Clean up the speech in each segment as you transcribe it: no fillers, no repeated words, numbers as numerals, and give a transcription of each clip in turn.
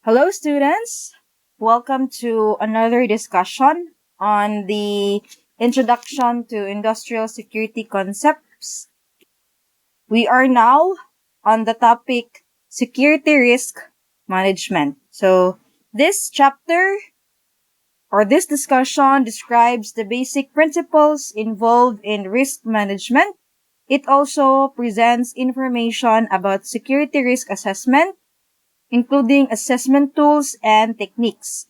Hello, students. Welcome to another discussion on the Introduction to Industrial Security Concepts. We are now on the topic Security Risk Management. So, this chapter or this discussion describes the basic principles involved in risk management. It also presents information about security risk assessment, including assessment tools and techniques.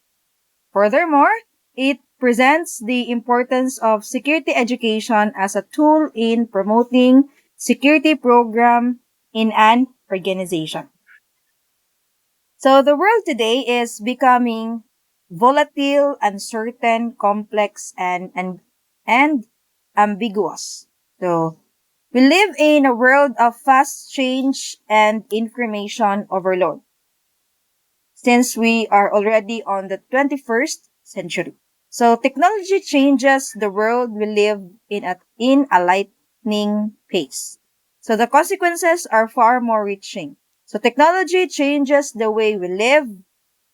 Furthermore, it presents the importance of security education as a tool in promoting security program in an organization. So the world today is becoming volatile, uncertain, complex, and ambiguous. So we live in a world of fast change and information overload, since we are already on the 21st century. So technology changes the world we live in a lightning pace. So the consequences are far more reaching. So technology changes the way we live,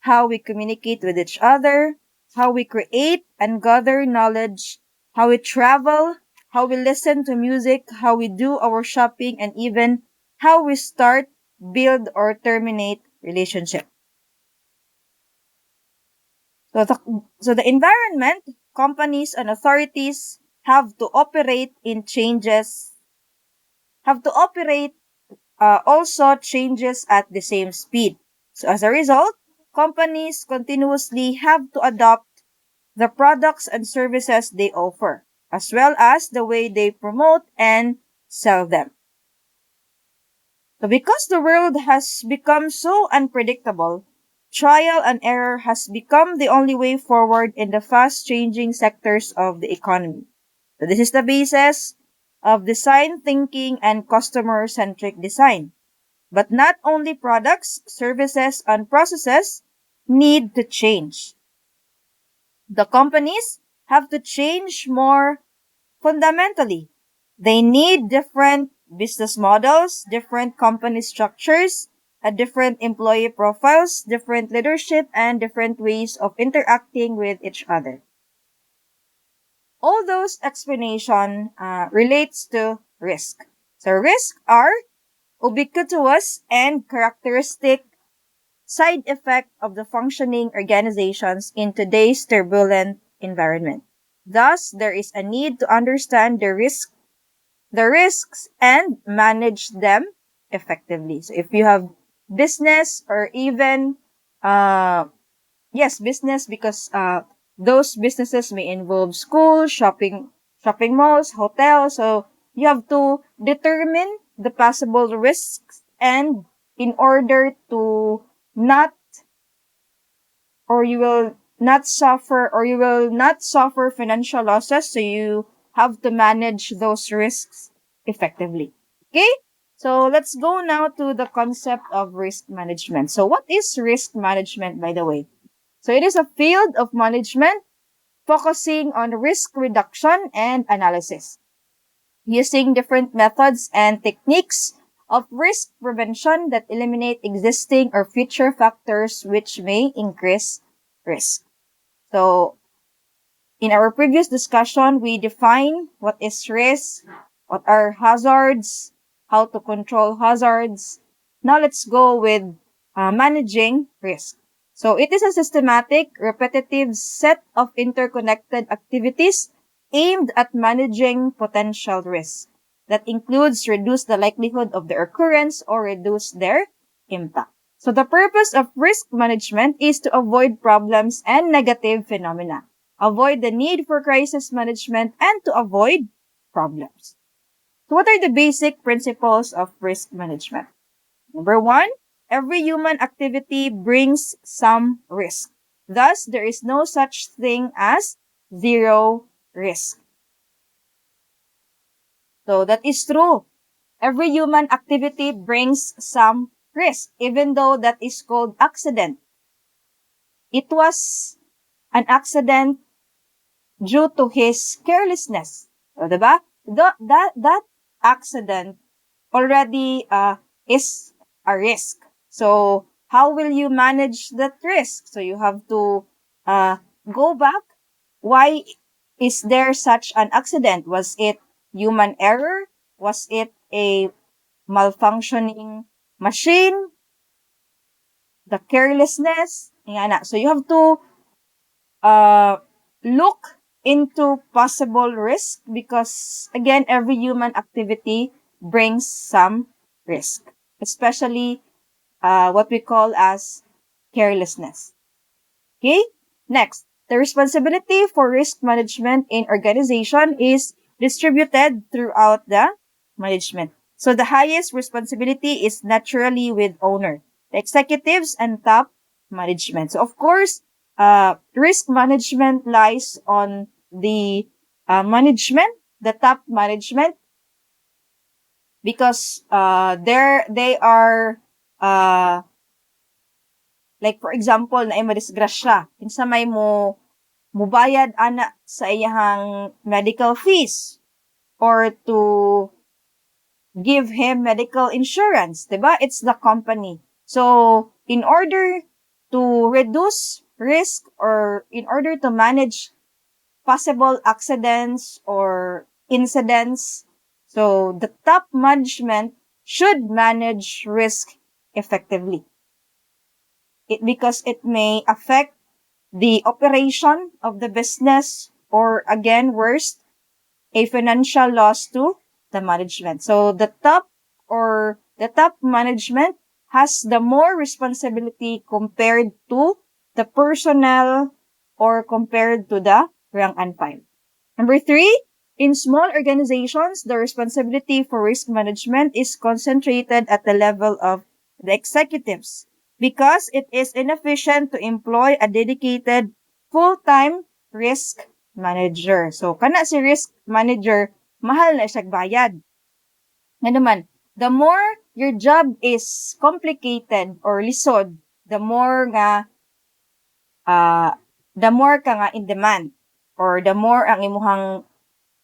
how we communicate with each other, how we create and gather knowledge, how we travel, how we listen to music, how we do our shopping, and even how we start, build, or terminate relationships. So the environment, companies and authorities have to operate also changes at the same speed. So as a result, companies continuously have to adopt the products and services they offer, as well as the way they promote and sell them. So because the world has become so unpredictable, trial and error has become the only way forward in the fast changing sectors of the economy. So this is the basis of design thinking and customer centric design. But not only products, services, and processes need to change. The companies have to change more fundamentally. They need different business models, different company structures, different employee profiles, different leadership, and different ways of interacting with each other. All those explanation relates to risk. So risks are ubiquitous and characteristic side effect of the functioning organizations in today's turbulent environment. Thus, there is a need to understand the risks and manage them effectively. So if you have business or even, business, because those businesses may involve schools, shopping malls, hotels. So you have to determine the possible risks, and in order to not you will not suffer financial losses, so you have to manage those risks effectively. Okay? So let's go now to the concept of risk management. So what is risk management, by the way? So it is a field of management focusing on risk reduction and analysis, using different methods and techniques of risk prevention that eliminate existing or future factors which may increase risk. So, in our previous discussion, we define what is risk, what are hazards, how to control hazards. Now let's go with managing risk. So it is a systematic, repetitive set of interconnected activities aimed at managing potential risks. That includes reduce the likelihood of their occurrence or reduce their impact. So the purpose of risk management is to avoid problems and negative phenomena, avoid the need for crisis management, and to avoid problems. So what are the basic principles of risk management? Number one, every human activity brings some risk. Thus, there is no such thing as zero risk. So that is true. Every human activity brings some risk, even though that is called accident. It was an accident due to his carelessness. So, diba? That accident already is a risk. So, how will you manage that risk? So you have to go back. Why is there such an accident? Was it human error? Was it a malfunctioning machine? The carelessness? Nga na. So you have to uh, look into possible risk because, again, every human activity brings some risk, especially what we call as carelessness. Okay? Next, the responsibility for risk management in organization is distributed throughout the management. So the highest responsibility is naturally with owner, the executives and top management. So of course, risk management lies on the management, the top management, because they are uh, like for example na madisgrasya kinsa may mubayad ana sa iyahang medical fees or to give him medical insurance, 'di ba? It's the company. So, in order to reduce risk or in order to manage possible accidents or incidents, so the top management should manage risk effectively. Because it may affect the operation of the business or again, worst, a financial loss to the management. So the top management has the more responsibility compared to the personnel or compared to the rank and file. Number 3, in small organizations, the responsibility for risk management is concentrated at the level of the executives because it is inefficient to employ a dedicated full-time risk manager. So, kana si risk manager, mahal na siya bayad. Nga naman, the more your job is complicated or lisod, the more ka nga in demand or the more ang imuhang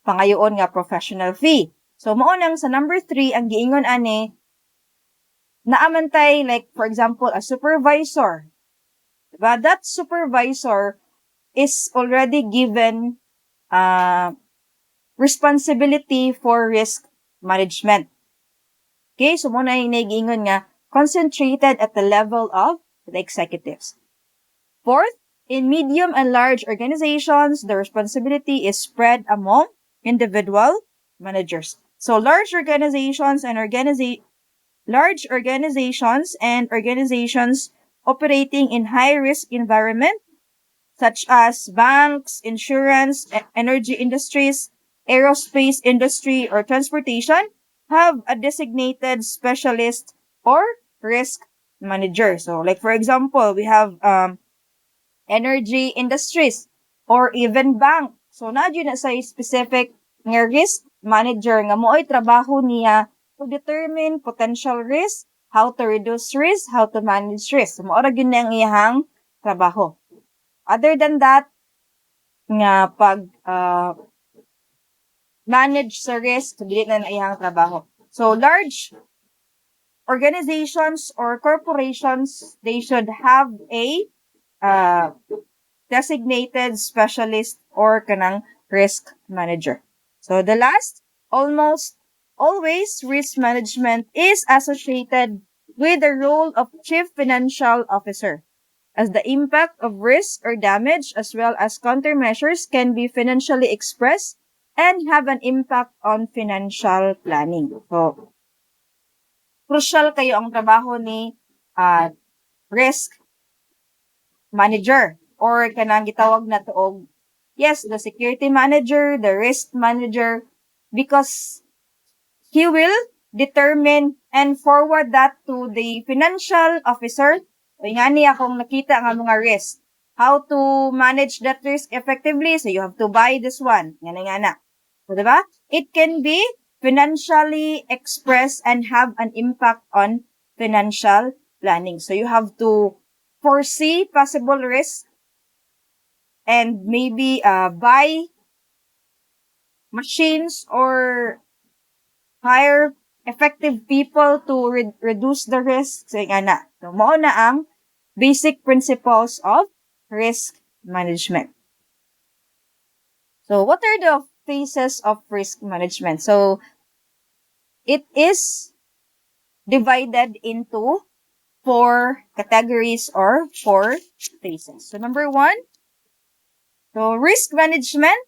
pangayoon nga professional fee. So, maunang sa number 3, ang giingon ani, naamantay, like, for example, a supervisor. Diba? That supervisor is already given responsibility for risk management. Okay? So, muna yung naigingon nga, concentrated at the level of the executives. Fourth, in medium and large organizations, the responsibility is spread among individual managers. So large organizations and organizations operating in high-risk environment such as banks, insurance, energy industries, aerospace industry, or transportation have a designated specialist or risk manager. So like for example, we have energy industries, or even bank. So, na sa specific nga risk manager nga mo'y trabaho niya to determine potential risk, how to reduce risk, how to manage risk. So, maura yun ang iyahang trabaho. Other than that, nga pag manage sa risk, so dili na iyahang trabaho. So, large organizations or corporations, they should have a designated specialist or kanang risk manager. So the last, almost always risk management is associated with the role of chief financial officer, as the impact of risk or damage as well as countermeasures can be financially expressed and have an impact on financial planning. So, crucial kayo ang trabaho ni risk manager or kanang gitawag na tuog, yes, the security manager, the risk manager, because he will determine and forward that to the financial officer. So, nga niya kung nakita nga mga risk, how to manage that risk effectively. So, you have to buy this one. Nga na. So, diba? It can be financially expressed and have an impact on financial planning. So, you have to foresee possible risks and maybe buy machines or hire effective people to reduce the risk. So, nga na. So, mao na ang basic principles of risk management. So, what are the phases of risk management? So, it is divided into 4 categories or 4 phases. So, number 1, so risk management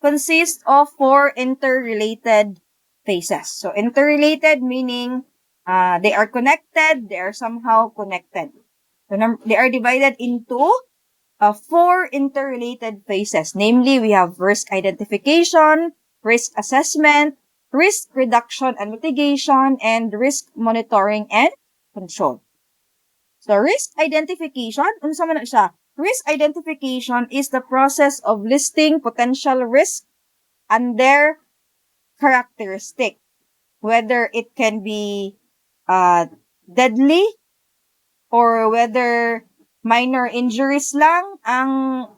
consists of 4 interrelated phases. So, interrelated meaning they are connected, they are somehow connected. So, they are divided into 4 interrelated phases. Namely, we have risk identification, risk assessment, risk reduction and mitigation, and risk monitoring and control. So, risk identification, unsa man na siya? Risk identification is the process of listing potential risks and their characteristic, whether it can be deadly or whether minor injuries lang ang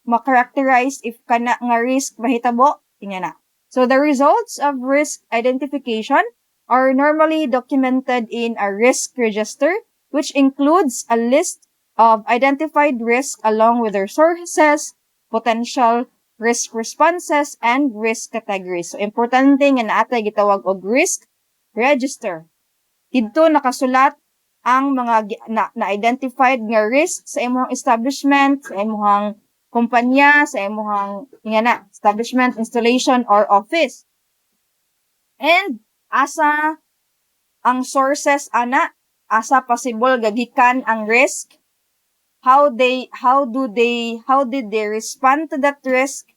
ma-characterize if kana nga risk mahitabo, tingnan na. So the results of risk identification are normally documented in a risk register, which includes a list of identified risks along with their sources, potential risk responses, and risk categories. So importante nga naatay gitawag og risk register. Dito nakasulat ang mga na-identified nga risk sa imong establishment, sa imong kumpanya, sa imong establishment, installation, or office. And asa ang sources ana, asa possible gagikan ang risk, how did they respond to that risk,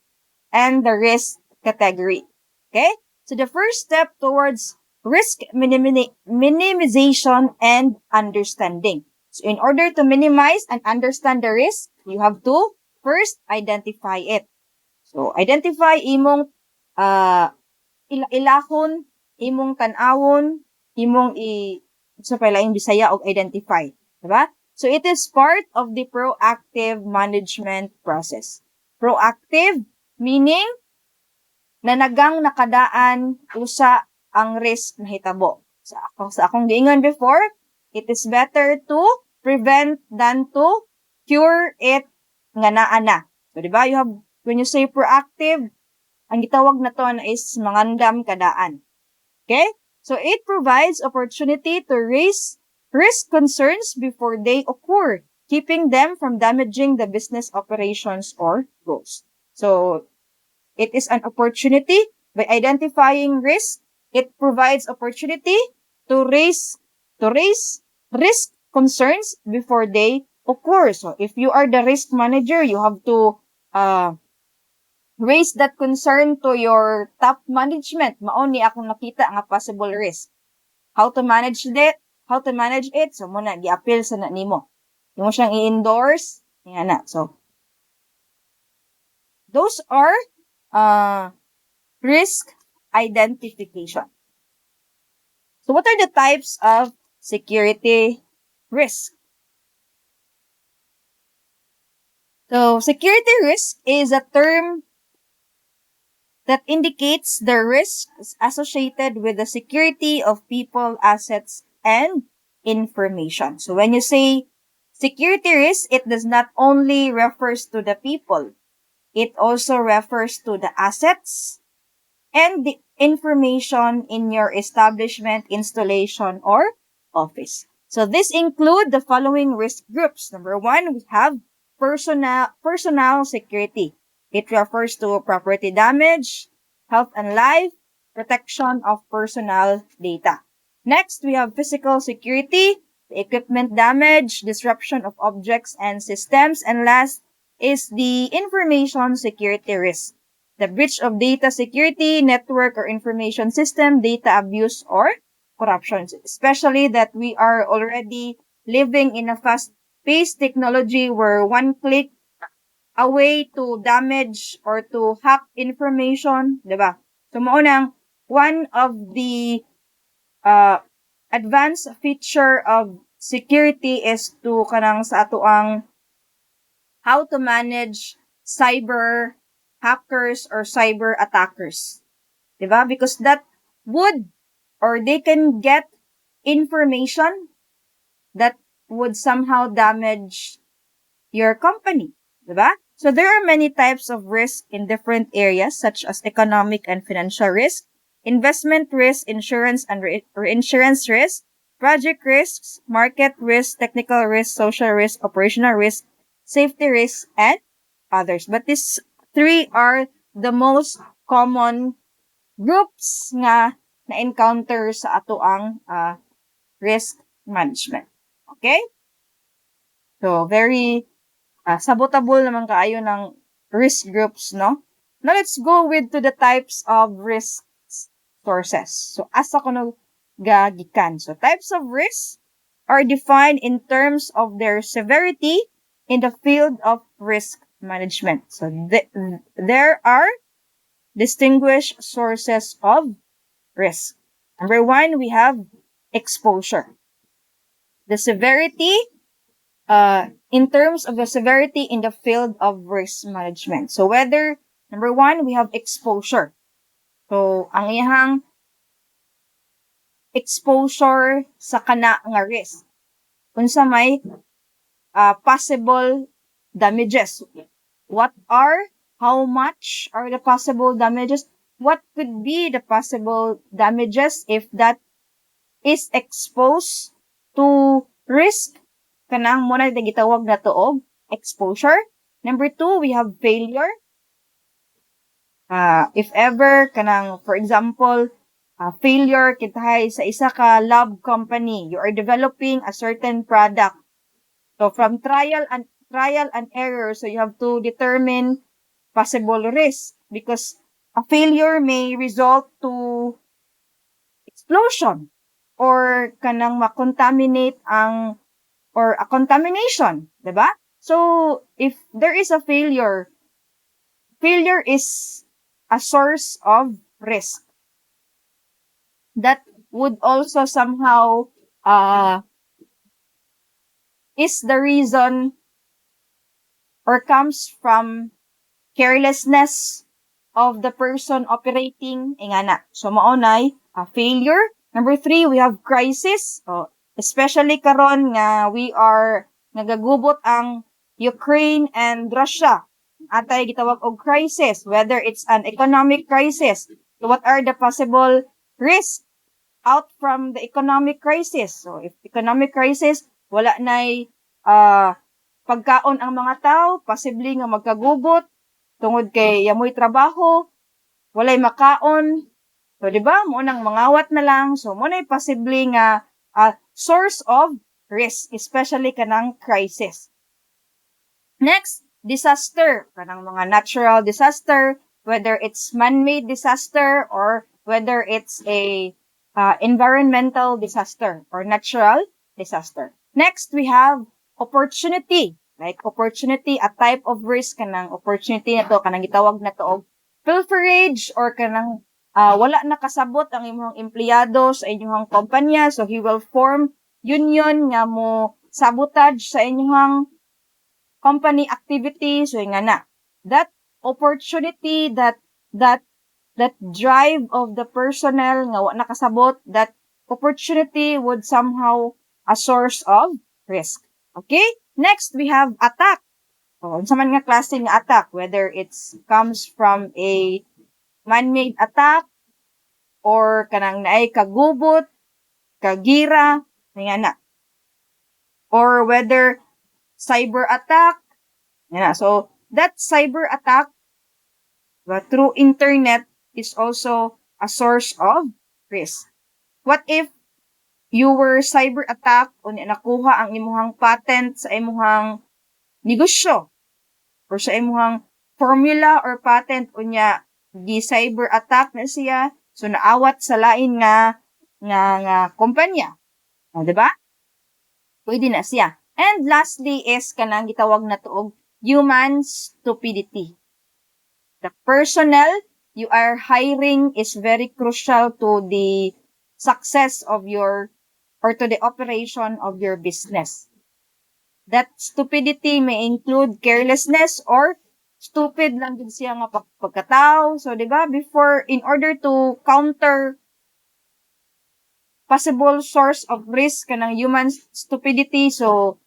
and the risk category. Okay? So the first step towards risk minimization and understanding. So in order to minimize and understand the risk, you have to first identify it. So identify imong ilahon, imong tanawon, imong sa palaing Bisaya og identify, diba? So it is part of the proactive management process. Proactive meaning nanagang nakadaan usa ang risk mahitabo. Sa akong giingon before, it is better to prevent than to cure it nga naa na. So, di ba? When you say proactive, ang gitawag na to is mangandam kadaan. Okay? So, it provides opportunity to raise risk concerns before they occur, keeping them from damaging the business operations or goals. So, it is an opportunity. By identifying risk, it provides opportunity to raise risk concerns before they occur. So if you are the risk manager, you have to raise that concern to your top management. Mao ni akong nakita nga possible risk. How to manage it? So muna gi-appeal sa na nimo. Imo siyang i-endorse, nga na. So those are risk identification. So what are the types of security risk? So security risk is a term that indicates the risks associated with the security of people, assets, and information. So when you say security risk, it does not only refers to the people. It also refers to the assets and the information in your establishment, installation, or office. So this include the following risk groups. Number 1, we have personal security. It refers to property damage, health and life, protection of personal data. Next, we have physical security, the equipment damage, disruption of objects and systems. And last is the information security risk, the breach of data security, network or information system, data abuse, or corruption. Especially that we are already living in a fast-paced technology where one click away to damage or to hack information, diba? So, maunang, one of the advanced feature of security is to kanang sa ato ang how to manage cyber hackers or cyber attackers. Diba? Because that would or they can get information that would somehow damage your company, diba? So there are many types of risk in different areas such as economic and financial risk, investment risk, insurance and reinsurance risk, project risks, market risk, technical risk, social risk, operational risk, safety risk, and others. But these three are the most common groups nga na-encounter sa ato ang risk management. Okay? So, very sabotable naman kaayo ng risk groups, no? Now, let's go with to the types of risk sources. So, asa ko gagikan. So, types of risks are defined in terms of their severity in the field of risk management. So, there are distinguished sources of risk. Number one, we have exposure. The severity in terms of the severity in the field of risk management. So whether, number one, we have exposure. So, ang iyang exposure sa kana nga risk. Unsa may possible damages. How much are the possible damages? What could be the possible damages if that is exposed to risk? Kanang muna gitawag na to og exposure. Number two, we have failure. If ever, kanang, for example, failure kitahay sa isa ka lab company, you are developing a certain product. So from trial and error, so you have to determine possible risk because a failure may result to explosion or kanang makontaminate or a contamination, diba? So, if there is a failure is a source of risk. That would also somehow, is the reason or comes from carelessness of the person operating, ingana. So, maunay, a failure. Number three, we have crisis. So, especially karon nga we are nagagubot ang Ukraine and Russia. Atay gitawag og crisis, whether it's an economic crisis. So what are the possible risks out from the economic crisis? So if economic crisis, wala nay pagkaon ang mga tao, possibly nga magkagubot tungod kay yamoy trabaho, walay makaon. So, di ba? Mo nang mangawat na lang. So, mo na possibly nga source of risk, especially kanang crisis. Next, disaster. Kanang mga natural disaster, whether it's man-made disaster or whether it's a environmental disaster or natural disaster. Next, we have opportunity. Like opportunity, a type of risk kanang opportunity na to, kanang gitawag na to og pilferage or kanang wala na kasabot ang imong empleyado sa inyong kumpanya, so he will form union nga mo sabotage sa inyong company activity, so nga na. That opportunity, that drive of the personnel nga wala na kasabot, that opportunity would somehow a source of risk. Okay? Next, we have attack. So, sa man nga klase nga attack, whether it comes from a man-made attack or kanang naay kagubot, kagira, nga na. Or whether cyber attack, nga na. So, that cyber attack through internet is also a source of risk. What if you were cyber attack o nakuha ang imuhang patent sa imuhang negosyo or sa imuhang formula or patent unya gi-cyber attack na siya, so naawat sa lain nga kumpanya. O, diba? Pwede na siya. And lastly is kanang gitawag na tuog human stupidity. The personnel you are hiring is very crucial to the success of your or to the operation of your business. That stupidity may include carelessness or stupid lang din siya nga pagkatao. So, di ba, in order to counter possible source of risk kanang human stupidity. So,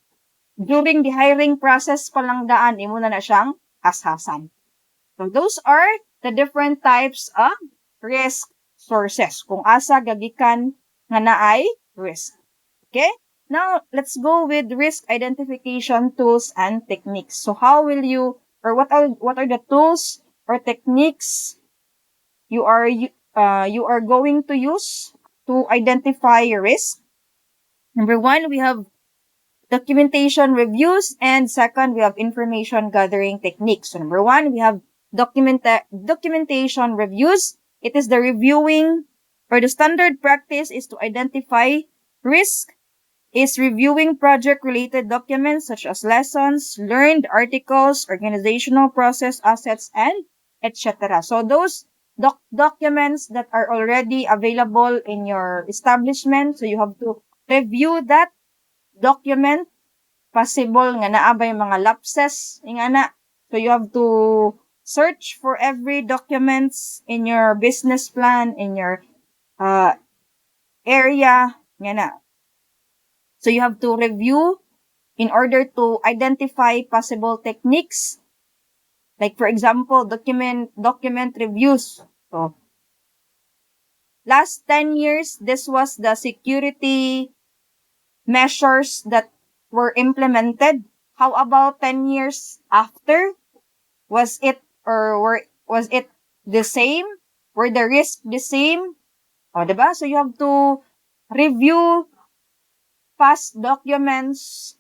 during the hiring process pa lang daan, imo na siyang hashasan. So, those are the different types of risk sources. Kung asa gagikan nga naay risk. Okay? Now, let's go with risk identification tools and techniques. So, how will you, or what are the tools or techniques you are going to use to identify risk? Number one, we have documentation reviews, and second, we have information gathering techniques. So number one, we have documentation reviews. It is the reviewing, or the standard practice is to identify risk is reviewing project-related documents such as lessons, learned articles, organizational process assets, and etc. So those documents that are already available in your establishment, so you have to review that document. Possible nga naa ba yung mga lapses nga na. So you have to search for every documents in your business plan, in your area nga na. So you have to review in order to identify possible techniques. Like for example, document reviews. So last 10 years, this was the security measures that were implemented. How about 10 years after? Was it the same? Were the risks the same? O, diba? So you have to review past documents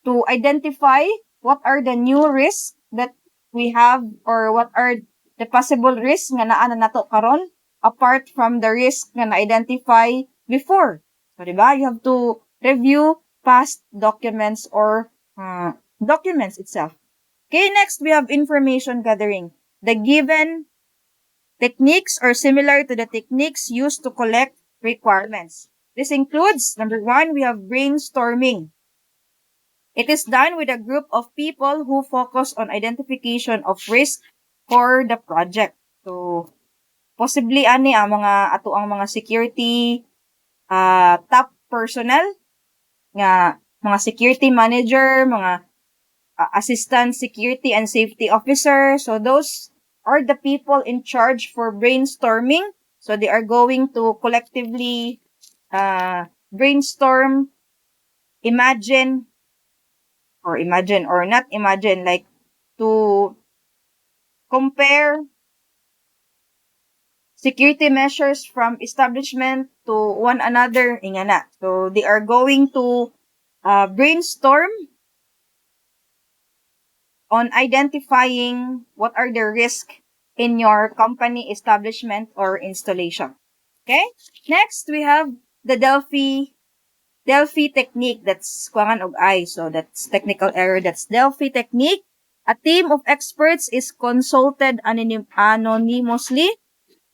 to identify what are the new risks that we have, or what are the possible risks nga naa na nato karon apart from the risk nga na-identify before. So, diba? You have to review past documents or documents itself. Okay, next we have information gathering. The given techniques are similar to the techniques used to collect requirements. This includes, number one, we have brainstorming. It is done with a group of people who focus on identification of risk for the project. So, possibly ani ang mga security top personnel nga mga security manager, mga assistant security and safety officer. So those are the people in charge for brainstorming. So they are going to collectively brainstorm, imagine or not imagine, like to compare security measures from establishment to one another. Ingana. So they are going to brainstorm on identifying what are the risks in your company, establishment, or installation. Okay? Next, we have the Delphi technique. That's kuangan og I. So that's technical error. That's Delphi technique. A team of experts is consulted anonymously.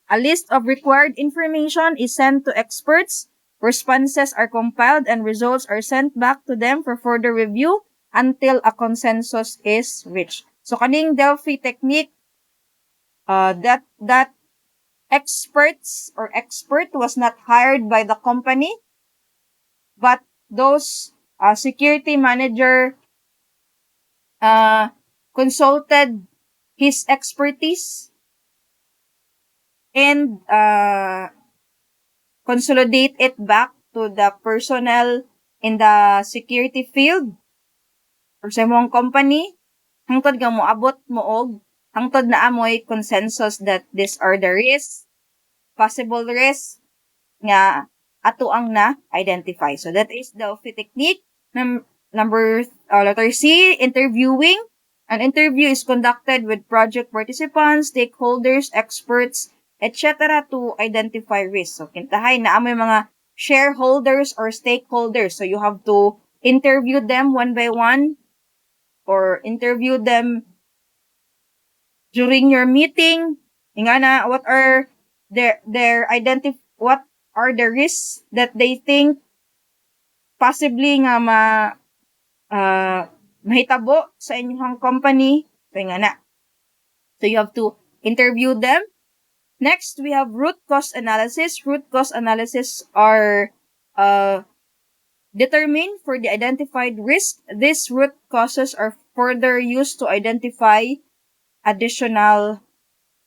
A list of required information is sent to experts. Responses are compiled and results are sent back to them for further review until a consensus is reached. So kaning Delphi technique, that experts or expert was not hired by the company, but those security manager consulted his expertise and consolidate it back to the personnel in the security field or sa mong company, hangtod nga moabot mo og hangtod na amoy consensus that these are the risks, possible risks nga ato ang na-identify. So that is the Delphi technique. Letter C, interviewing. An interview is conducted with project participants, stakeholders, experts, etc. to identify risks. So kintahay na amoy mga shareholders or stakeholders. So you have to interview them one by one or interview them during your meeting. Ingana, what are what are the risks that they think possibly nga mahitabo sa inyong company. So ingana. So you have to interview them Next, we have root cause analysis. Root cause analysis are determined for the identified risk. These root causes are further used to identify additional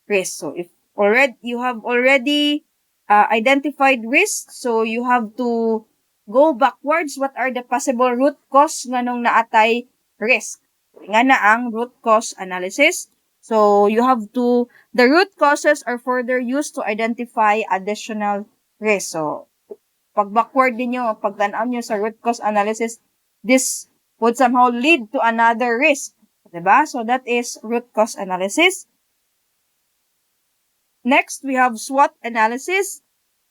risk. So if already you have already identified risk, so you have to go backwards. What are the possible root cause nganong naatay risk? Nga na ang root cause analysis. So you have to, the root causes are further used to identify additional risk. So pag backward din nyo, pag tanaw nyo sa root cause analysis, this would somehow lead to another risk. Diba? So that is root cause analysis. Next, we have SWOT analysis.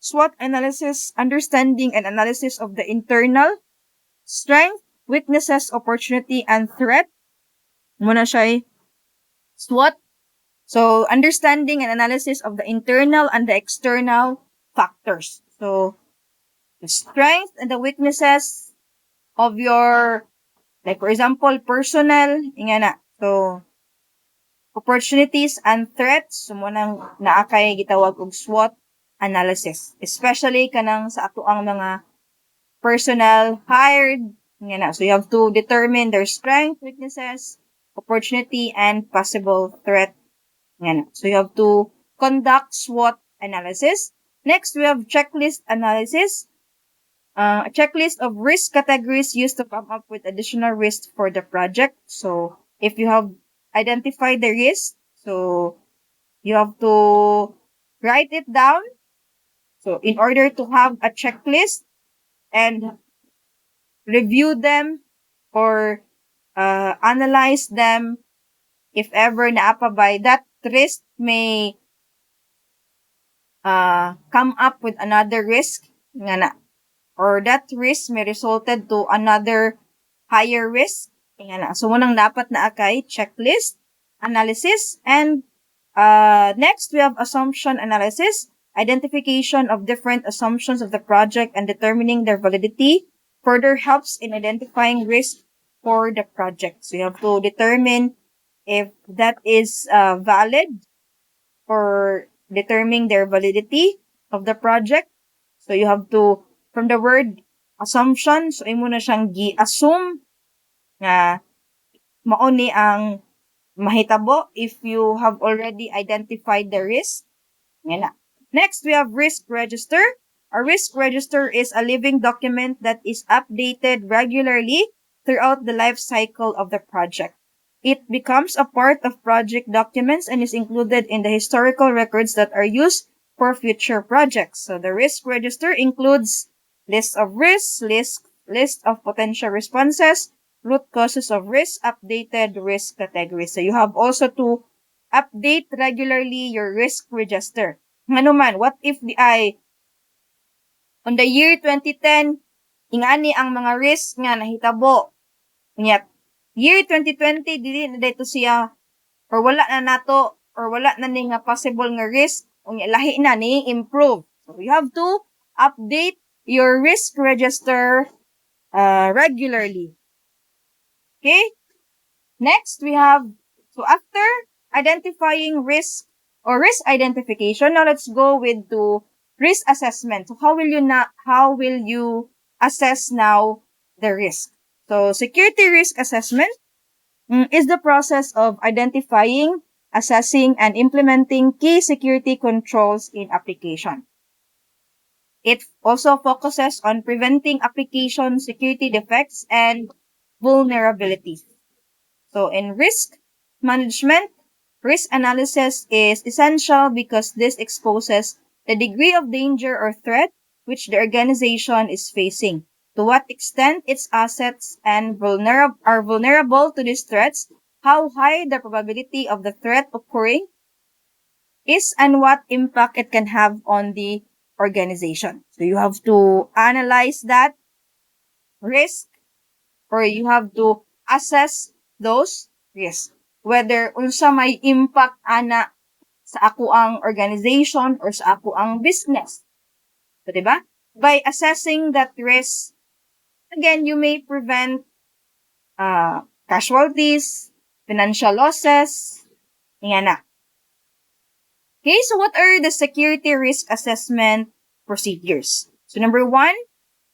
SWOT analysis, understanding and analysis of the internal strength, weaknesses, opportunity, and threat. Muna siya SWOT. So, understanding and analysis of the internal and the external factors. So, the strength and the weaknesses of your, like for example, personnel, nga na. So, opportunities and threats, so munang naakay gitawag og SWOT analysis. Especially kanang sa ato ang mga personnel hired, nga na. So you have to determine their strength, weaknesses, opportunity, and possible threat, nga na. So you have to conduct SWOT analysis. Next, we have checklist analysis. A checklist of risk categories used to come up with additional risks for the project. So if you have identified the risk, so you have to write it down. So in order to have a checklist and review them or analyze them, if ever naapabay, that risk may come up with another risk nga na, or that risk may resulted to another higher risk. Nga na. So, munang dapat na akay checklist, analysis, and next we have assumption analysis, identification of different assumptions of the project and determining their validity further helps in identifying risk for the project. So, you have to determine if that is valid for determining their validity of the project. So, you have to, from the word assumption, so imo na siyang gi-assume nga mauni ang mahitabo if you have already identified the risk. Nga na. Next, we have risk register. A risk register is a living document that is updated regularly throughout the life cycle of the project. It becomes a part of project documents and is included in the historical records that are used for future projects. So the risk register includes list of risks, list of potential responses, root causes of risk, updated risk categories. So you have also to update regularly your risk register. Ano man, what if on the year 2010, ingani ang mga risk nga nahitabo. Kunyat, year 2020, dili na dito siya, or wala na nato, or wala na ni nga possible nga risk, unya lahi na ni improve. So you have to update your risk register regularly. Okay? Next, we have, so after identifying risk or risk identification, now let's go with to risk assessment. So how will you assess now the risk? So security risk assessment is the process of identifying, assessing, and implementing key security controls in application. It also focuses on preventing application security defects and vulnerabilities. So in risk management, risk analysis is essential because this exposes the degree of danger or threat which the organization is facing, to what extent its assets and are vulnerable to these threats, how high the probability of the threat occurring is, and what impact it can have on the organization. So you have to analyze that risk, or you have to assess those risks. Whether unsa may impact ana sa ako ang organization or sa ako ang business. So, diba? By assessing that risk, again, you may prevent casualties, financial losses, nga na. Okay, so what are the security risk assessment procedures? So number one,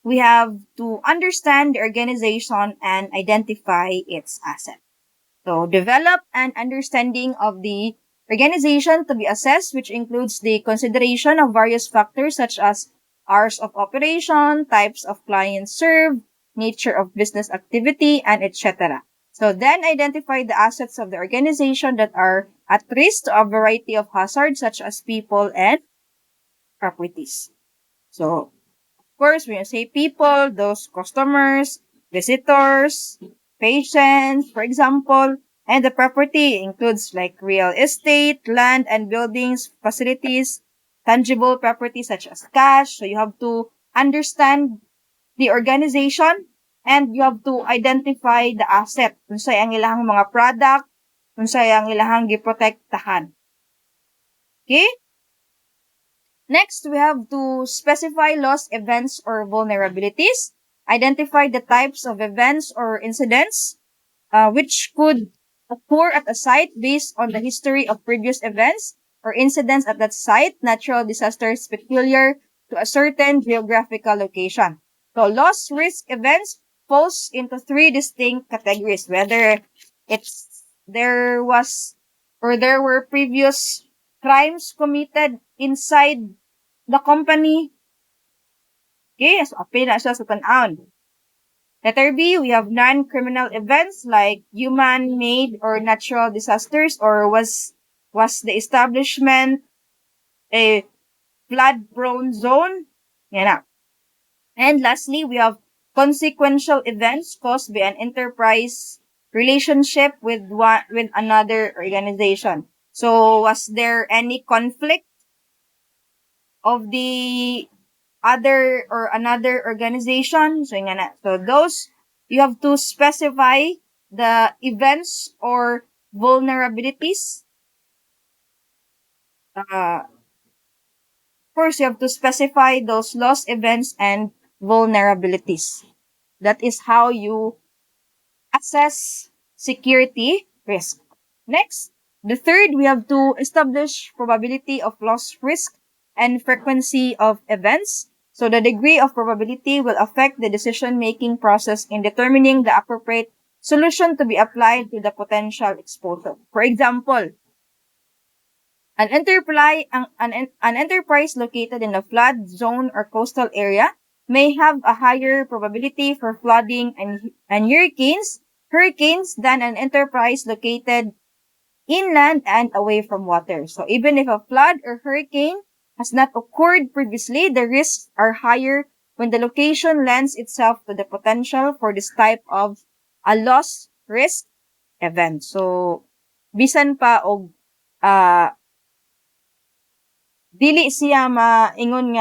we have to understand the organization and identify its asset. So develop an understanding of the organization to be assessed, which includes the consideration of various factors such as hours of operation, types of clients served, nature of business activity, and etc. So then identify the assets of the organization that are at risk to a variety of hazards such as people and properties. So of course, when you say people, those customers, visitors, patients, for example, and the property includes like real estate, land and buildings, facilities, tangible property such as cash. So you have to understand the organization and you have to identify the asset. Kung sa'y ang ilahang mga product, kung sa'y ang ilahang giprotektahan. Okay? Next, we have to specify loss events or vulnerabilities, identify the types of events or incidents which could occur at a site based on the history of previous events or incidents at that site, natural disasters peculiar to a certain geographical location. So loss risk events falls into three distinct categories, whether there was or there were previous crimes committed inside the company. Okay, so apil na siya sa tan-awon. Letter B, we have non-criminal events like human-made or natural disasters, or was the establishment a flood-prone zone? Yan na. And lastly, we have consequential events caused by an enterprise relationship with another organization. So was there any conflict of the other or another organization? So nga na. So those, you have to specify the events or vulnerabilities. First, you have to specify those loss events and vulnerabilities. That is how you assess security risk. Next, the third, we have to establish probability of loss risk and frequency of events. So the degree of probability will affect the decision-making process in determining the appropriate solution to be applied to the potential exposure. For example, an enterprise located in a flood zone or coastal area may have a higher probability for flooding and hurricanes than an enterprise located inland and away from water. So even if a flood or hurricane has not occurred previously, the risks are higher when the location lends itself to the potential for this type of a loss risk event. So bisan pa og dili siya ingon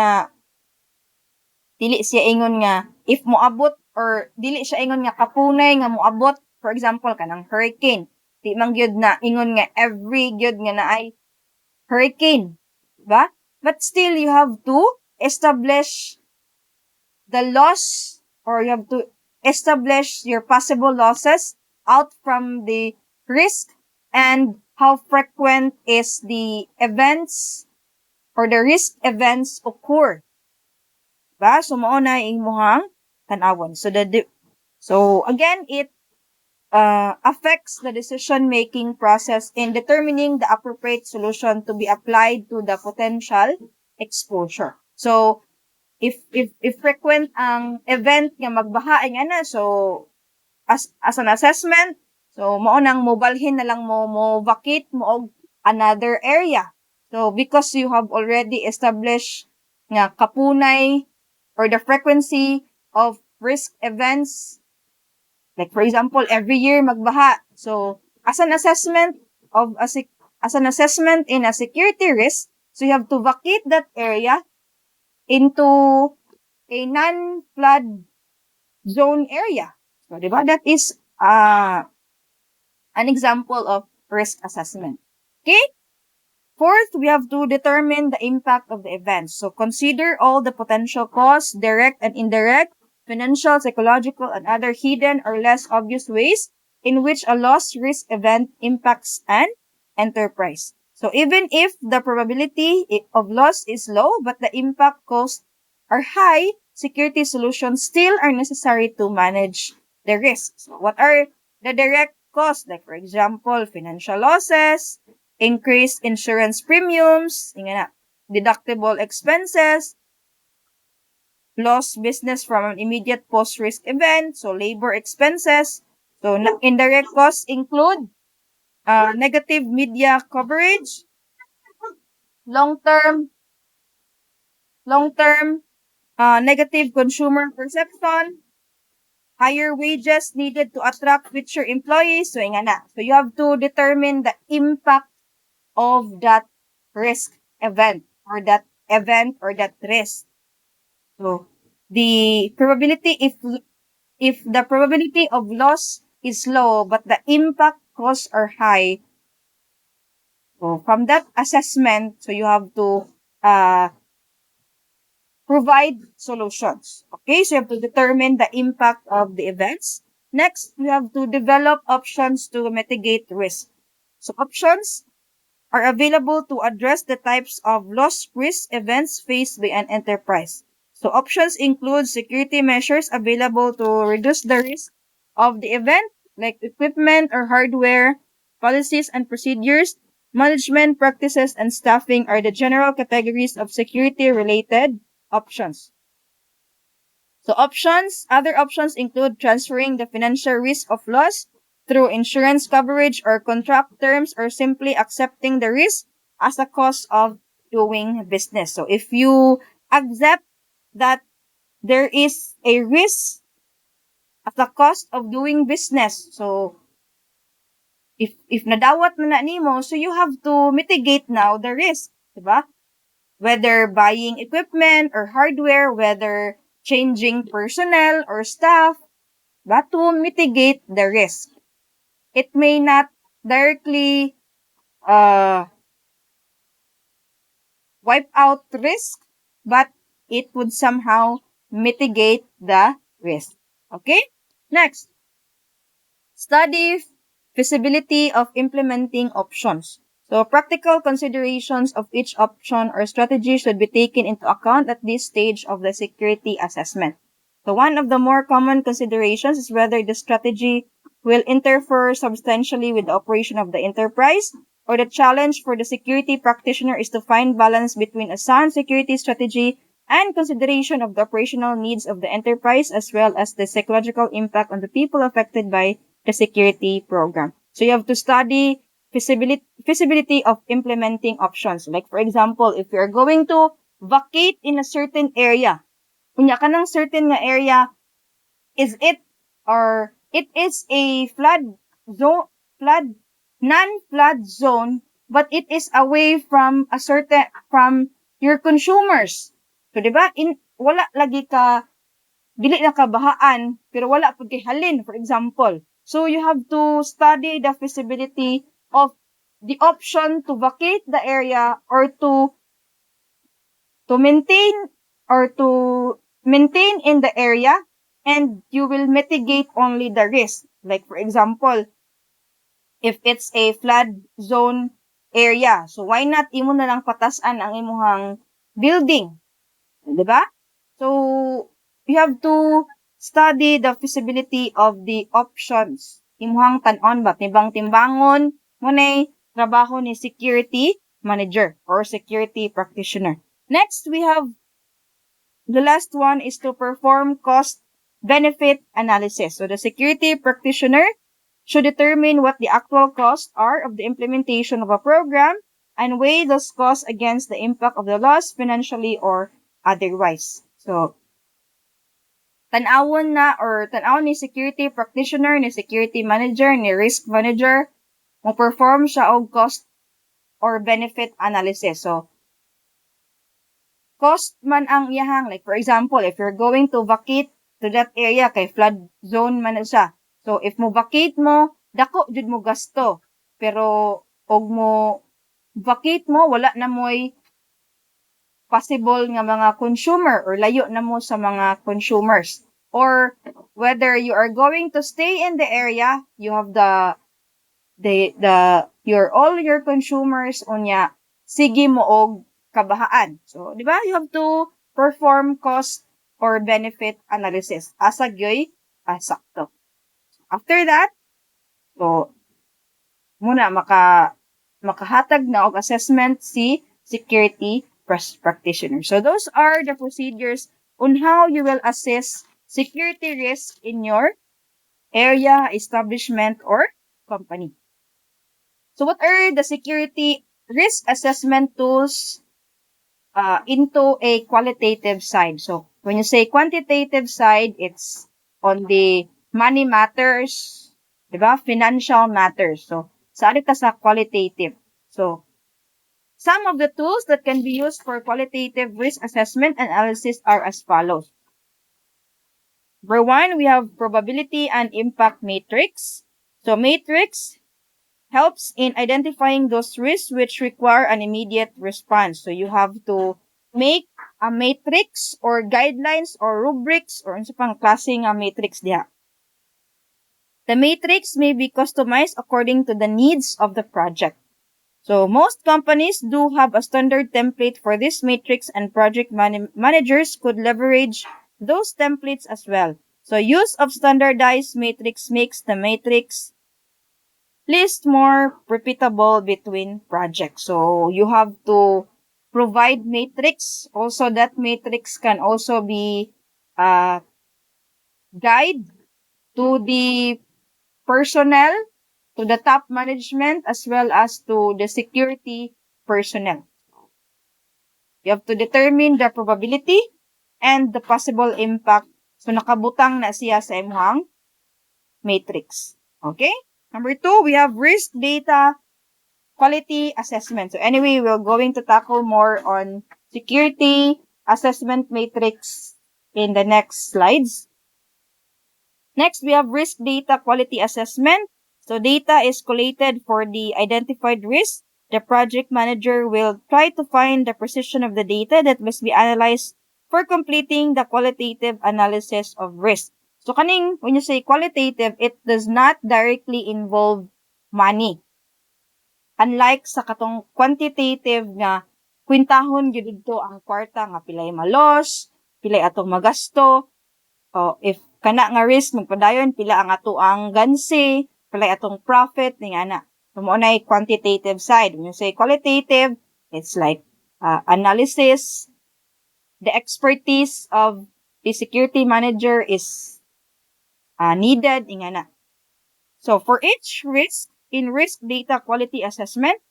nga if moabot or dili siya ingon nga kapunay nga moabot, for example kanang hurricane, di man gyud na ingon nga every gyud nga naay hurricane, ba? But still you have to establish the loss, or you have to establish your possible losses out from the risk and how frequent is the events or the risk events occur. Ba? So, mao na imuhang tan-awon. So again, it affects the decision-making process in determining the appropriate solution to be applied to the potential exposure. So, if frequent ang event nga magbaha ay nga na, so as an assessment, so mao nang mobalhin na lang mo vacate mo og another area. So because you have already established nga kapunay or the frequency of risk events, like for example every year magbaha. So as an assessment in a security risk, so you have to vacate that area into a non-flood zone area. So, diba? That is an example of risk assessment. Okay? Fourth, we have to determine the impact of the event. So, consider all the potential costs, direct and indirect, financial, psychological, and other hidden or less obvious ways in which a loss risk event impacts an enterprise. So even if the probability of loss is low, but the impact costs are high, security solutions still are necessary to manage the risks. So what are the direct costs? Like for example, financial losses, increased insurance premiums, deductible expenses, lost business from an immediate post-risk event, so labor expenses. So indirect costs include negative media coverage, long-term long-term negative consumer perception, higher wages needed to attract future employees. So, nga na. So, you have to determine the impact of that risk event or that risk. So, the probability, if the probability of loss is low, but the impact costs are high, so from that assessment, so you have to uh, provide solutions. Okay, so you have to determine the impact of the events. Next, you have to develop options to mitigate risk. So options are available to address the types of loss risk events faced by an enterprise. So options include security measures available to reduce the risk of the event, like equipment or hardware, policies and procedures, management practices, and staffing are the general categories of security-related options. So other options include transferring the financial risk of loss through insurance coverage or contract terms, or simply accepting the risk as a cost of doing business. So if you accept that there is a risk as a cost of doing business, so if nadawat na nimo, so you have to mitigate now the risk, diba? Whether buying equipment or hardware, whether changing personnel or staff, but to mitigate the risk. It may not directly wipe out risk, but it would somehow mitigate the risk. Okay? Next, study feasibility of implementing options. So practical considerations of each option or strategy should be taken into account at this stage of the security assessment. So one of the more common considerations is whether the strategy will interfere substantially with the operation of the enterprise, or the challenge for the security practitioner is to find balance between a sound security strategy and consideration of the operational needs of the enterprise, as well as the psychological impact on the people affected by the security program. So you have to study feasibility of implementing options. Like for example, if you're going to vacate in a certain area, kunya ka ng certain nga area, is it or it is a flood non-flood zone, but it is away from your consumers. So, di ba? Wala lagi ka dili na kabahaan, pero wala pud kay halin, for example. So, you have to study the feasibility of the option to vacate the area, or to maintain in the area, and you will mitigate only the risk. Like, for example, if it's a flood zone area, so why not imo na lang patasan ang imuhang building? Diba? So, you have to study the feasibility of the options. Imuhang tan-on ba? Timbang-timbangon mo na trabaho ni security manager or security practitioner. Next, we have the last one is to perform cost-benefit analysis. So, the security practitioner should determine what the actual costs are of the implementation of a program and weigh those costs against the impact of the loss financially or otherwise. So, tanawon ni security practitioner, ni security manager, ni risk manager, mo perform siya og cost or benefit analysis. So, cost man ang iyahang, like for example, if you're going to vacate to that area, kay flood zone man na siya. So, if mo vacate mo, dako jud mo gasto. Pero, og mo vacate mo, wala na mo'y possible nga mga consumer, or layo na mo sa mga consumers. Or, whether you are going to stay in the area, you have the all your consumers unya sige mo og kabahaan. So, di ba? You have to perform cost or benefit analysis. Asa gyoy sakto. After that, so muna makahatag na og assessment si security practitioner. So those are the procedures on how you will assess security risk in your area, establishment, or company. So what are the security risk assessment tools into a qualitative side? So when you say quantitative side, it's on the money matters, diba? Financial matters. So saan ka sa qualitative? So some of the tools that can be used for qualitative risk assessment and analysis are as follows. Number one, we have probability and impact matrix. So matrix helps in identifying those risks which require an immediate response. So you have to make a matrix or guidelines or rubrics or unsa pang klaseng matrix diha. The matrix may be customized according to the needs of the project. So most companies do have a standard template for this matrix, and project managers could leverage those templates as well. So use of standardized matrix makes the matrix list more repeatable between projects. So you have to provide matrix. Also, that matrix can also be a guide to the personnel, to the top management, as well as to the security personnel. You have to determine the probability and the possible impact. So nakabutang na siya sa imong matrix. Okay? Number 2, we have risk data quality assessment. So anyway, we're going to tackle more on security assessment matrix in the next slides. Next, we have risk data quality assessment. So data is collated for the identified risk. The project manager will try to find the precision of the data that must be analyzed for completing the qualitative analysis of risk. So kaning, when you say qualitative, it does not directly involve money. Unlike sa katong quantitative nga kwintahon gyud dito ang kwarta nga pilay malos, pilay atong magasto, o if kana nga risk magpadayon pila ang ato ang gansi, pilay atong profit ning ana. So mo na quantitative side. When you say qualitative, it's like analysis. The expertise of the security manager is needed ning ana. So for each risk in risk data quality assessment,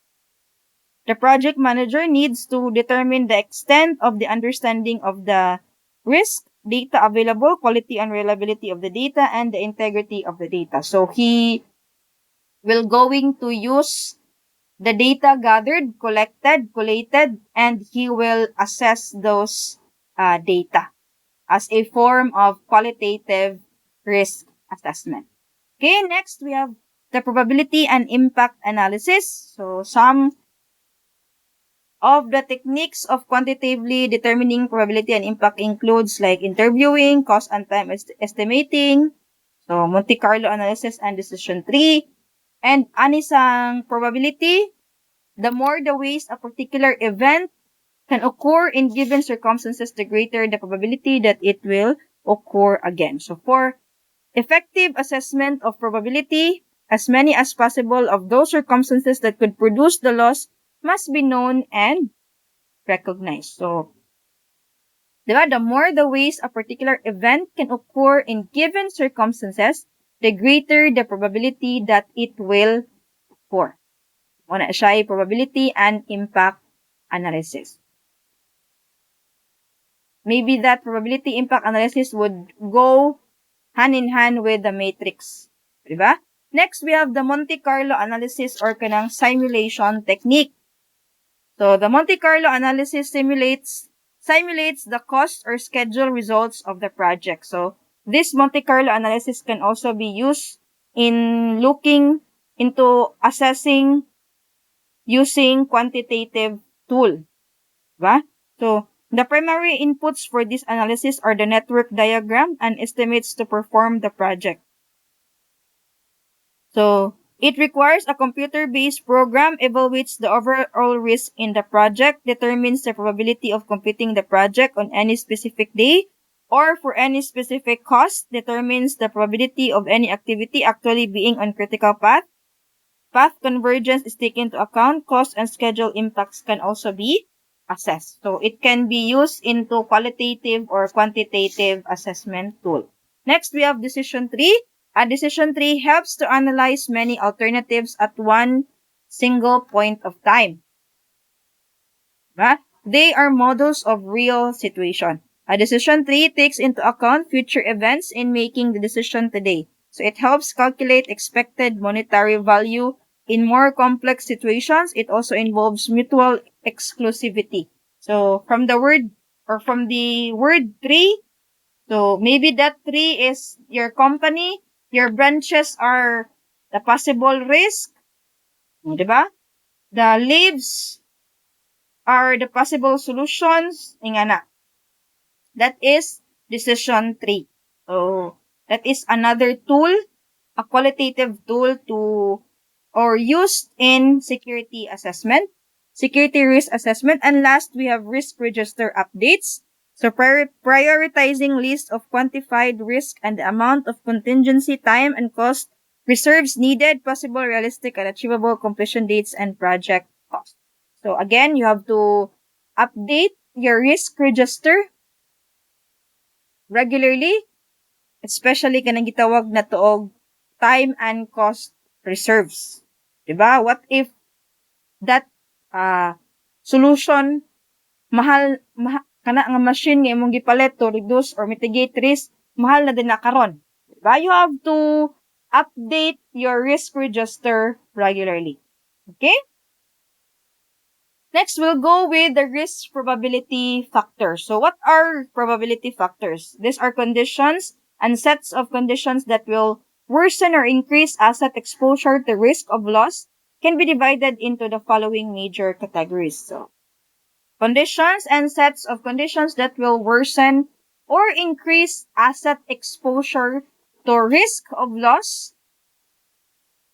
the project manager needs to determine the extent of the understanding of the risk data available, quality and reliability of the data, and the integrity of the data. So he will going to use the data gathered, collated, and he will assess those data as a form of qualitative risk assessment. Okay, next we have the probability and impact analysis. So some of the techniques of quantitatively determining probability and impact includes like interviewing, cost and time estimating, so Monte Carlo analysis and decision tree, and anisang probability, the more the ways a particular event can occur in given circumstances, the greater the probability that it will occur again. So for effective assessment of probability, as many as possible of those circumstances that could produce the loss must be known and recognized. So, diba, the more the ways a particular event can occur in given circumstances, the greater the probability that it will occur. Muna siya ay probability and impact analysis. Maybe that probability impact analysis would go hand in hand with the matrix. Diba? Next, we have the Monte Carlo analysis or kanang simulation technique. So, the Monte Carlo analysis simulates the cost or schedule results of the project. So, this Monte Carlo analysis can also be used in looking into assessing using quantitative tool. Diba? So, the primary inputs for this analysis are the network diagram and estimates to perform the project. So, It requires a computer-based program, evaluates the overall risk in the project, determines the probability of completing the project on any specific day or for any specific cost, determines the probability of any activity actually being on critical path. Path convergence is taken into account. Cost and schedule impacts can also be assessed. So it can be used into qualitative or quantitative assessment tool. Next, we have decision tree. A decision tree helps to analyze many alternatives at one single point of time. Diba? They are models of real situation. A decision tree takes into account future events in making the decision today. So it helps calculate expected monetary value in more complex situations. It also involves mutual exclusivity. So from the word tree, so maybe that tree is your company, your branches are the possible risk, diba? The leaves are the possible solutions, ingana. That is decision tree. So that is another tool, a qualitative tool to or used in security assessment, security risk assessment. And last, we have risk register updates. So prioritizing list of quantified risk and the amount of contingency, time, and cost reserves needed, possible, realistic, and achievable completion dates and project cost. So again, you have to update your risk register regularly, especially kanang gitawag na tuog time and cost reserves. Diba? What if that solution kana nga machine nga imong gipalit to reduce or mitigate risk, mahal na din na karon. Diba? You have to update your risk register regularly. Okay? Next, we'll go with the risk probability factors. So what are probability factors? These are conditions and sets of conditions that will worsen or increase asset exposure to risk of loss, can be divided into the following major categories. So conditions and sets of conditions that will worsen or increase asset exposure to risk of loss,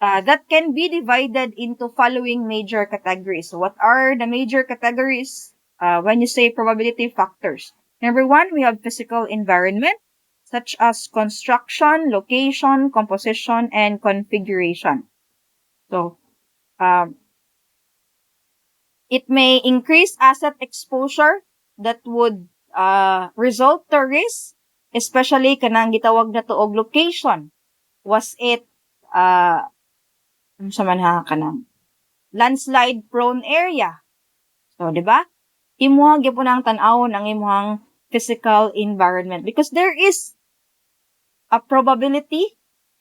that can be divided into following major categories. So what are the major categories when you say probability factors? Number one, we have physical environment, such as construction, location, composition, and configuration. So it may increase asset exposure that would result to risk, especially kanang gitawag na to og location. Was it sa man kanang landslide prone area. So, di ba? Imuha gyapon ang tan-awon ang imuhang physical environment because there is a probability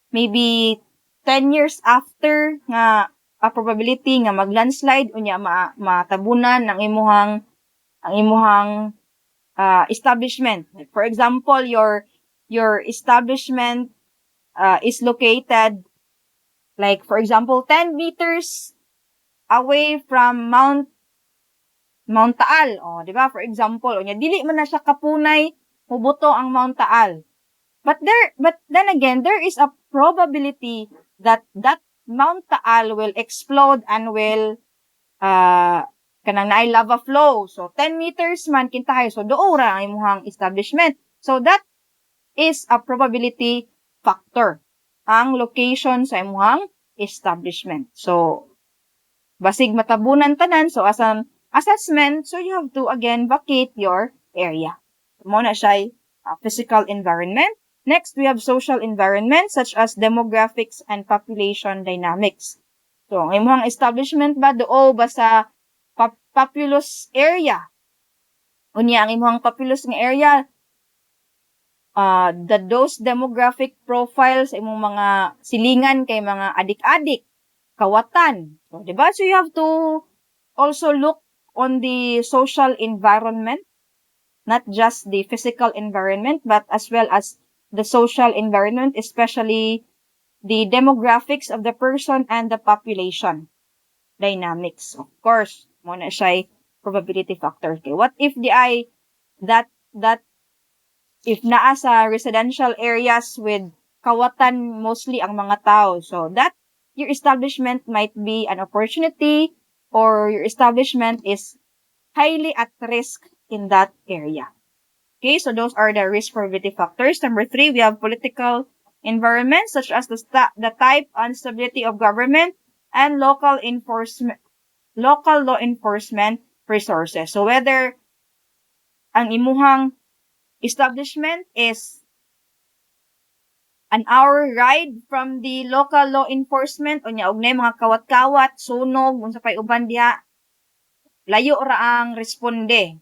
maybe 10 years after nga a probability nga mag-landslide unya matabunan ang imuhang establishment. For example, your establishment is located like for example 10 meters away from Mount Taal. O, di ba? For example, unya dili man na siya kapunay, mubuto ang Mount Taal. But then again, there is a probability that Mount Taal will explode and will kanang naay lava flow. So 10 meters man kintahay. So doo ra ang imong establishment. So that is a probability factor. Ang location sa imong establishment. So basig matabunan tanan, so as an assessment, so you have to again vacate your area. Mo na siya physical environment. Next, we have social environment such as demographics and population dynamics. So, ang imong establishment ba doo ba sa populous area? Unya ang imong populous nga area, those demographic profiles sa imong mga silingan kay mga adik-adik, kawatan. So, diba? So, you have to also look on the social environment, not just the physical environment, but as well as the social environment, especially the demographics of the person and the population dynamics. Of course, mo na siya probability factor. Okay, what if if naa sa residential areas with kawatan mostly ang mga tao. So, that your establishment might be an opportunity or your establishment is highly at risk in that area. Okay, so those are the risk probability factors. Number 3, we have political environment such as the type and stability of government and local law enforcement resources. So whether ang imuhang establishment is an hour ride from the local law enforcement o nya ugnay mga kawat-kawat, sunog, unsa pay uban diha, layo ra ang responde.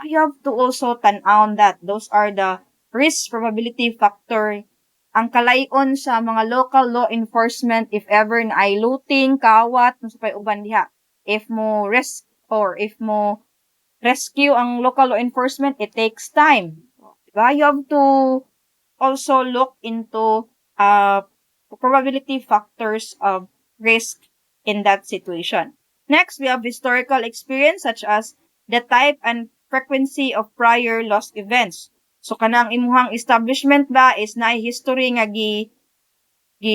You have to also tan-aon that. Those are the risk probability factor. Ang kalayon sa mga local law enforcement if ever na ay looting, kawat, unsa pay uban diha. If mo rescue ang local law enforcement, it takes time. Diba? You have to also look into probability factors of risk in that situation. Next, we have historical experience such as the type and frequency of prior lost events. So kanang imuhang establishment ba is na history nga gi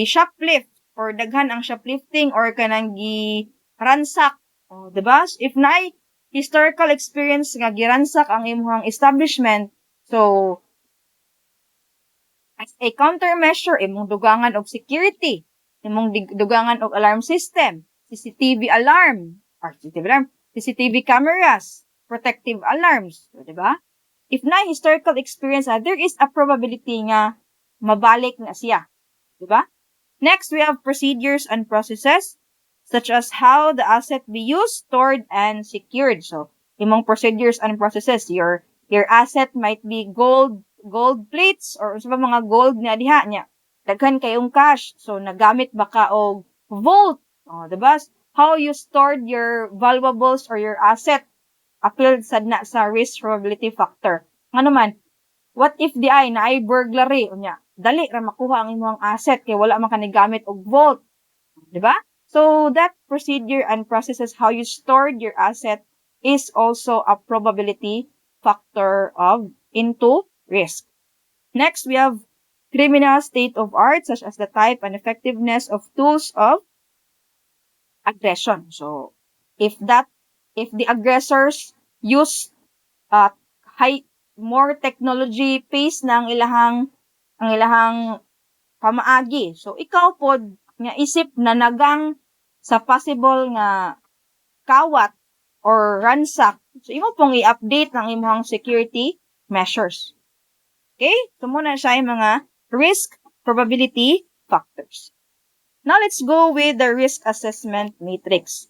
shoplift or daghan ang shoplifting or kanang gi ransack. Oh, diba? If na historical experience nga giransak ang imuhang establishment, so as a countermeasure, imong dugangan og security, imong dugangan og alarm system, CCTV alarm, CCTV cameras, protective alarms, so, diba? If na historical experience, there is a probability nga mabalik na siya, diba? Next, we have procedures and processes, such as how the asset be used, stored, and secured. So, imong procedures and processes, your asset might be gold plates or sa mga gold nga diha nya. Daghan kayong cash. So, nagamit ba ka og vault? Oh, diba? How you stored your valuables or your asset appealed sad na sa risk probability factor. Ano man, what if di ay na ay burglary? Unya, dali ra makuha ang imong asset kay wala man ka gamit og vault. Diba? So, that procedure and processes how you stored your asset is also a probability factor into risk. Next, we have criminal state of art, such as the type and effectiveness of tools of aggression. So, if the aggressors use more technology pace na ang ilahang pamaagi. So, ikaw pod nga isip na nagang sa possible nga kawat or ransack. So, imo pong i-update ang imong security measures. Okay? So, muna siya yung mga risk probability factors. Now, let's go with the risk assessment matrix.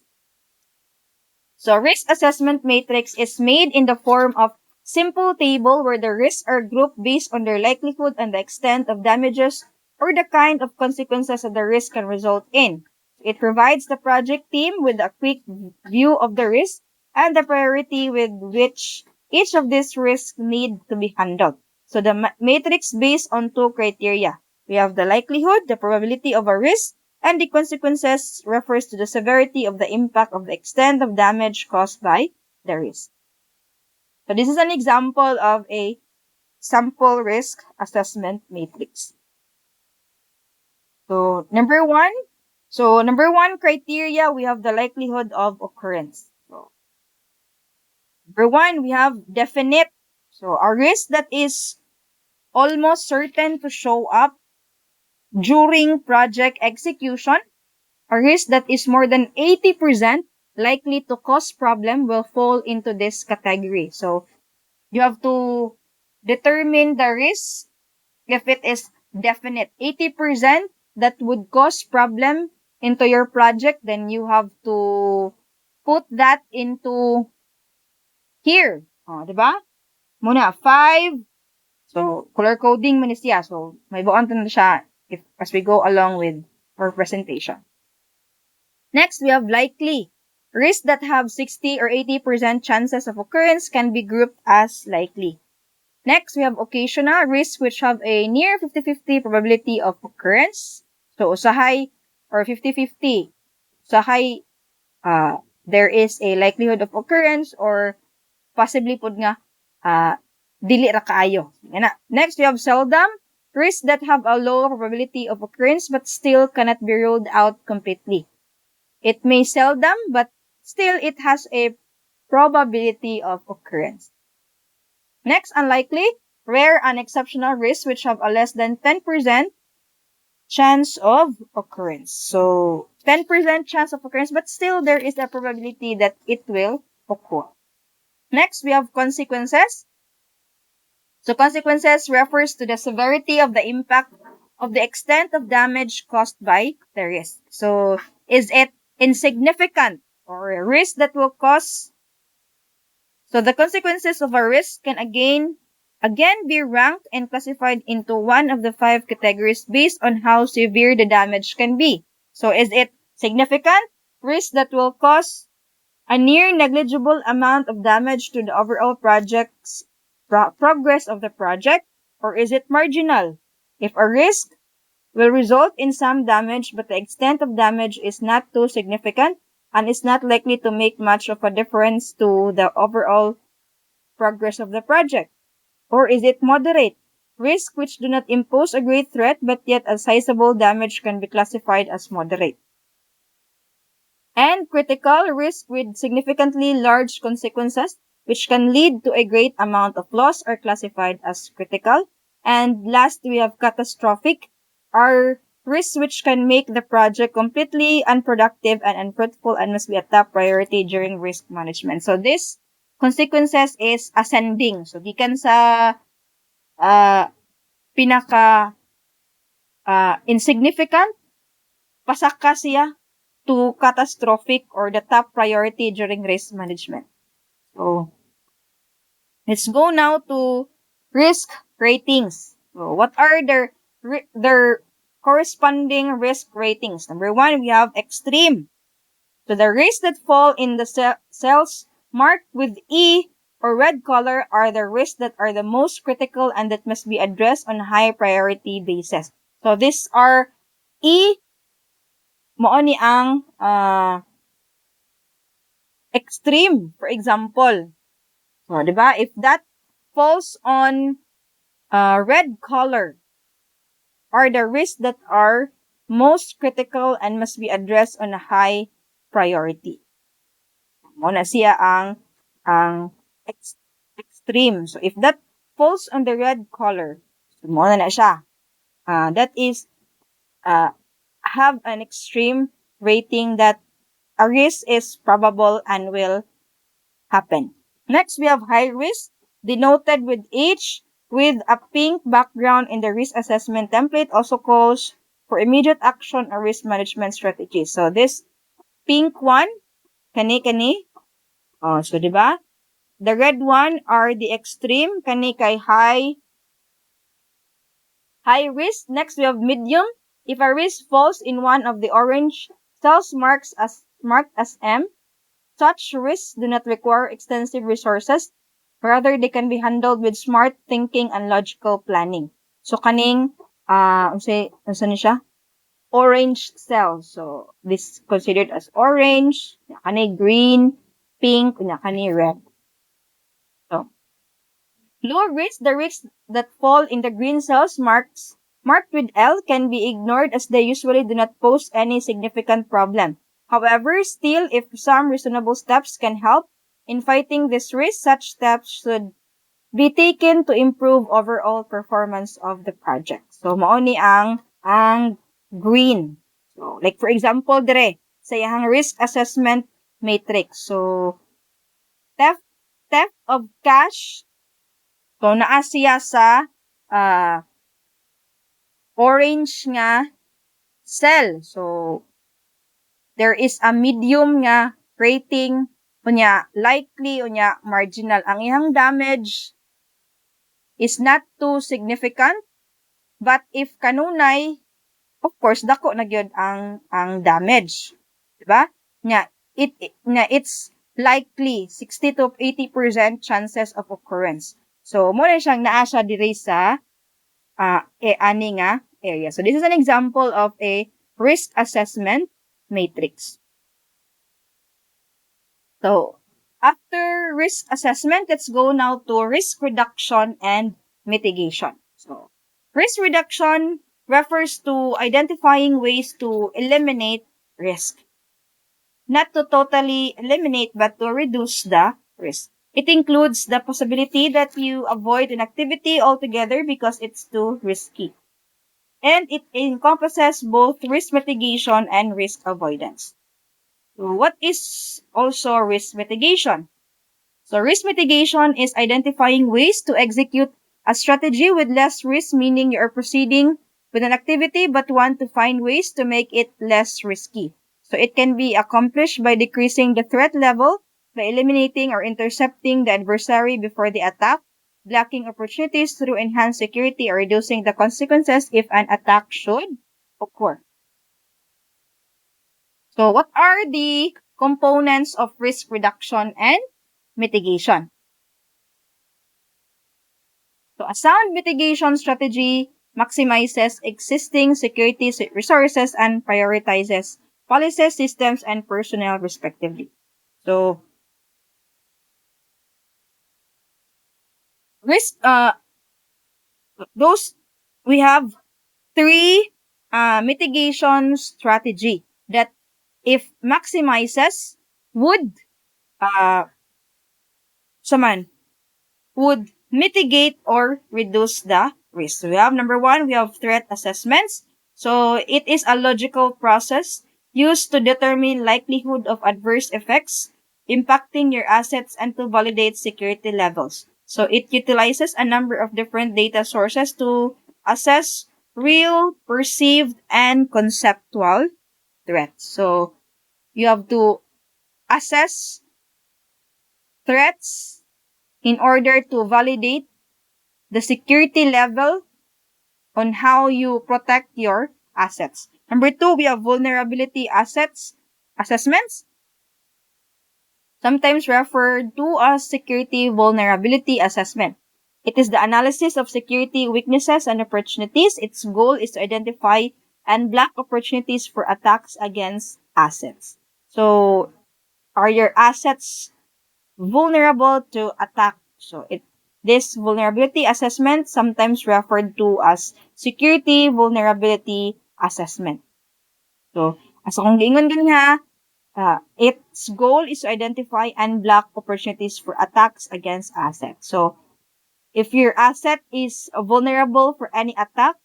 So, risk assessment matrix is made in the form of simple table where the risks are grouped based on their likelihood and the extent of damages or the kind of consequences that the risk can result in. It provides the project team with a quick view of the risk and the priority with which each of these risks need to be handled. So the matrix based on 2 criteria. We have the likelihood, the probability of a risk, and the consequences refers to the severity of the impact of the extent of damage caused by the risk. So this is an example of a sample risk assessment matrix. So number one criteria, we have the likelihood of occurrence. So, number 1, we have definite. So a risk that is almost certain to show up during project execution. A risk that is more than 80% likely to cause problem will fall into this category. So you have to determine the risk if it is definite. 80% that would cause problem into your project, then you have to put that into here. Oh, diba? Muna, 5. So, color coding man siya. So, may buon na siya as we go along with our presentation. Next, we have likely. Risks that have 60 or 80% chances of occurrence can be grouped as likely. Next, we have occasional risks which have a near 50-50 probability of occurrence. So, usahay or 50-50. Usahay, there is a likelihood of occurrence or possibly pud nga dili ra kaayo. Next, we have seldom risks that have a low probability of occurrence but still cannot be ruled out completely. It may seldom, but still it has a probability of occurrence. Next, unlikely, rare and exceptional risks which have a less than 10% chance of occurrence. So, 10% chance of occurrence, but still there is a probability that it will occur. Next, we have consequences. So, consequences refers to the severity of the impact of the extent of damage caused by the risk. So, is it insignificant or a risk that will cause? So, the consequences of a risk can again be ranked and classified into one of the 5 categories based on how severe the damage can be. So, is it significant risk that will cause a near negligible amount of damage to the overall project's progress of the project? Or is it marginal? If a risk will result in some damage but the extent of damage is not too significant and is not likely to make much of a difference to the overall progress of the project. Or is it moderate? Risk which do not impose a great threat but yet a sizable damage can be classified as moderate. And critical risk with significantly large consequences, which can lead to a great amount of loss, are classified as critical. And last, we have catastrophic, are risks which can make the project completely unproductive and unfruitful and must be a top priority during risk management. So this consequences is ascending. So gikan sa pinaka insignificant, pasaka siya to catastrophic or the top priority during risk management. So, let's go now to risk ratings. So, what are their corresponding risk ratings? Number 1, we have extreme. So, the risks that fall in the cells marked with E or red color are the risks that are the most critical and that must be addressed on a high priority basis. So, these are E, mao ni ang extreme, for example. So, diba? If that falls on red color, are the risks that are most critical and must be addressed on a high priority. Muna siya ang extreme. So, if that falls on the red color, so muna na siya. That is, have an extreme rating that a risk is probable and will happen. Next, we have high risk, denoted with H with a pink background in the risk assessment template, also calls for immediate action or risk management strategy. So, this pink one, kani. Oh, so, diba? The red one are the extreme, kani kay high risk. Next, we have medium. If a risk falls in one of the orange cells marked as M, such risks do not require extensive resources. Rather, they can be handled with smart thinking and logical planning. So, kaning, unsa ni siya? Orange cell. So, this considered as orange, kani green, pink, kani red. So, low risk, the risks that fall in the green cells marked with L can be ignored as they usually do not pose any significant problem. However, still, if some reasonable steps can help in fighting this risk, such steps should be taken to improve overall performance of the project. So, mao ni ang green. So, like for example, dire, sa iyang risk assessment matrix. So, theft of cash. So, naa siya sa orange nga cell. So, there is a medium nga rating, unya likely, unya marginal. Ang ihang damage is not too significant, but if kanunay, of course, dako na gyud ang damage. Diba? It's likely 60 to 80% chances of occurrence. So, mo na siyang naa siya diri sa ani nga area. So, this is an example of a risk assessment matrix. So, after risk assessment, let's go now to risk reduction and mitigation. So, Risk reduction refers to identifying ways to eliminate risk. Not to totally eliminate, but to reduce the risk. It includes the possibility that you avoid an activity altogether because it's too risky. And it encompasses both risk mitigation and risk avoidance. So what is also risk mitigation? So risk mitigation is identifying ways to execute a strategy with less risk, meaning you are proceeding with an activity but want to find ways to make it less risky. So it can be accomplished by decreasing the threat level, by eliminating or intercepting the adversary before the attack, blocking opportunities through enhanced security, or reducing the consequences if an attack should occur. So what are the components of risk reduction and mitigation? So a sound mitigation strategy maximizes existing security resources and prioritizes policies, systems, and personnel respectively. So risk, those, we have three mitigation strategy that if maximizes would, uh, saman, would mitigate or reduce the risk. So we have number one, we have threat assessments. So it is a logical process used to determine likelihood of adverse effects impacting your assets and to validate security levels. So it utilizes a number of different data sources to assess real, perceived, and conceptual threats. So you have to assess threats in order to validate the security level on how you protect your assets. Number two, we have vulnerability assets assessments, sometimes referred to as security vulnerability assessment. It is the analysis of security weaknesses and opportunities. Its goal is to identify and block opportunities for attacks against assets. So, are your assets vulnerable to attack? So this vulnerability assessment sometimes referred to as security vulnerability assessment. So as akong giingon ganha, its goal is to identify and block opportunities for attacks against assets. So if your asset is vulnerable for any attack,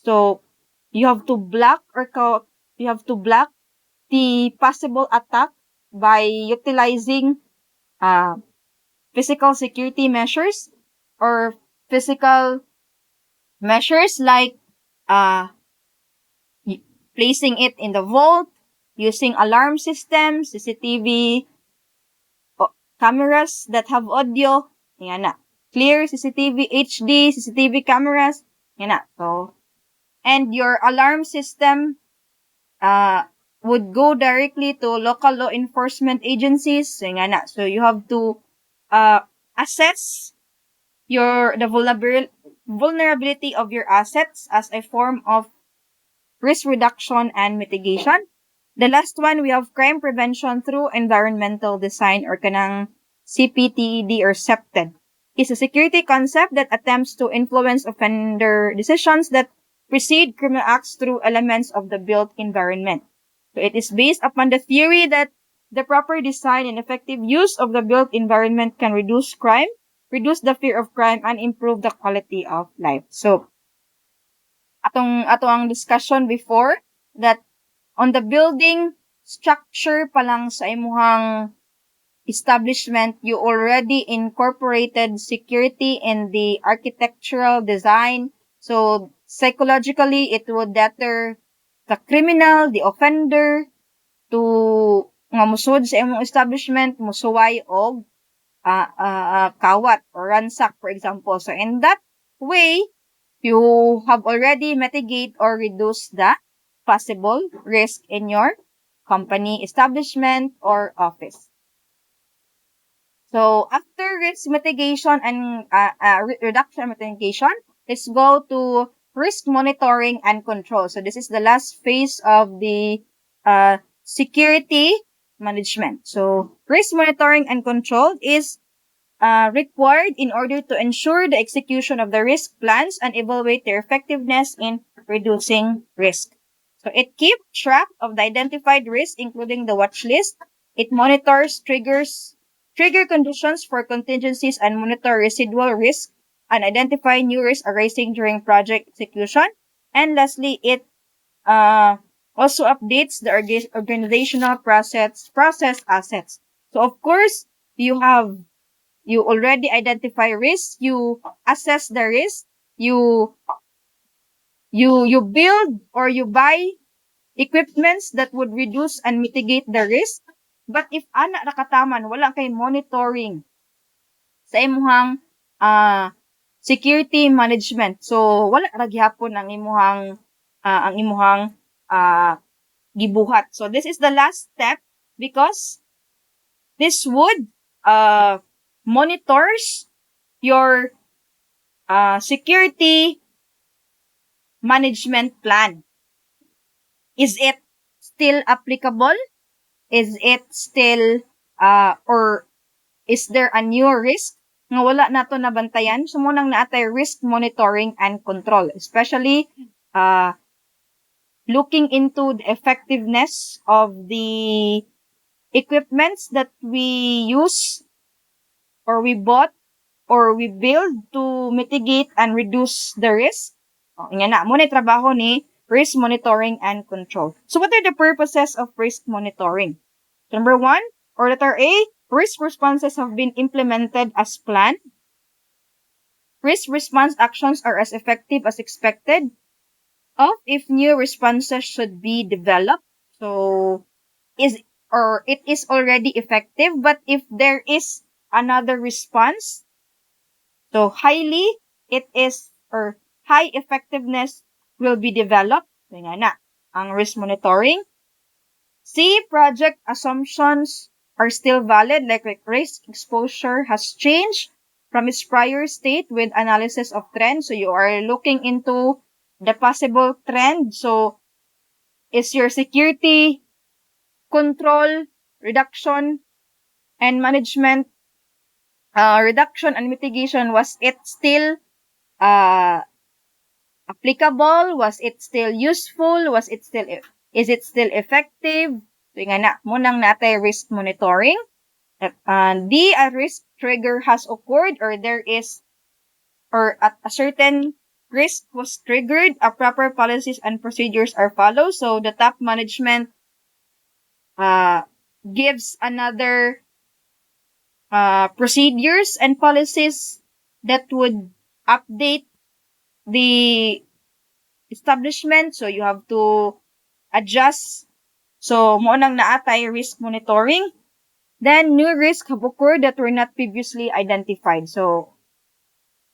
so you have to block you have to block the possible attack by utilizing uh, physical security measures or physical measures like uh, placing it in the vault, using alarm systems, CCTV cameras that have audio, yan na. Clear CCTV HD, CCTV cameras, yan na. So, and your alarm system uh, would go directly to local law enforcement agencies, so yan na. So, you have to assess the vulnerability of your assets as a form of risk reduction and mitigation. The last one, we have crime prevention through environmental design or kanang CPTED or CEPTED. Is a security concept that attempts to influence offender decisions that precede criminal acts through elements of the built environment. So it is based upon the theory that the proper design and effective use of the built environment can reduce crime, reduce the fear of crime, and improve the quality of life. So, ato ang discussion before that on the building structure pa lang sa imuhang establishment, you already incorporated security in the architectural design. So, psychologically, it would deter the criminal, the offender, to nga musud sa imong establishment, musuway og kawat or ransack, for example. So, in that way, you have already mitigate or reduced the possible risk in your company, establishment, or office. So, after risk mitigation and reduction mitigation, let's go to risk monitoring and control. So, this is the last phase of the security management. So, risk monitoring and control is required in order to ensure the execution of the risk plans and evaluate their effectiveness in reducing risk. So it keeps track of the identified risk, including the watch list. It monitors trigger conditions for contingencies and monitor residual risk and identify new risks arising during project execution. And lastly, it uh, also updates the organizational process assets. So of course, you already identify risk, you assess the risk, you you build or you buy equipments that would reduce and mitigate the risk. But if ana rakataman wala kay monitoring sa imuhang security management. So wala ra gyapon ang imuhang uh, gibuhat. So this is the last step because this would monitors your security management plan. Is it still applicable? Is it still or is there a new risk nga wala nato nabantayan? So munang naatay risk monitoring and control, especially looking into the effectiveness of the equipments that we use or we bought or we build to mitigate and reduce the risk. Nga na, muna trabaho ni risk monitoring and control. So what are the purposes of risk monitoring? So number 1, or letter A, risk responses have been implemented as planned. Risk response actions are as effective as expected. Of if new responses should be developed. So it is already effective, but if there is another response, so high effectiveness will be developed. So nga na, ang risk monitoring. C, project assumptions are still valid, like risk exposure has changed from its prior state with analysis of trends. So you are looking into the possible trend. So is your security control, reduction, and management, reduction and mitigation, was it still applicable? Was it still useful? Is it still effective? So nga na, munang natay risk monitoring. D, a risk trigger has occurred or a certain risk was triggered, a proper policies and procedures are followed. So the top management gives another procedures and policies that would update the establishment. So you have to adjust. So mo nang naatay risk monitoring. Then new risks have occurred that were not previously identified. So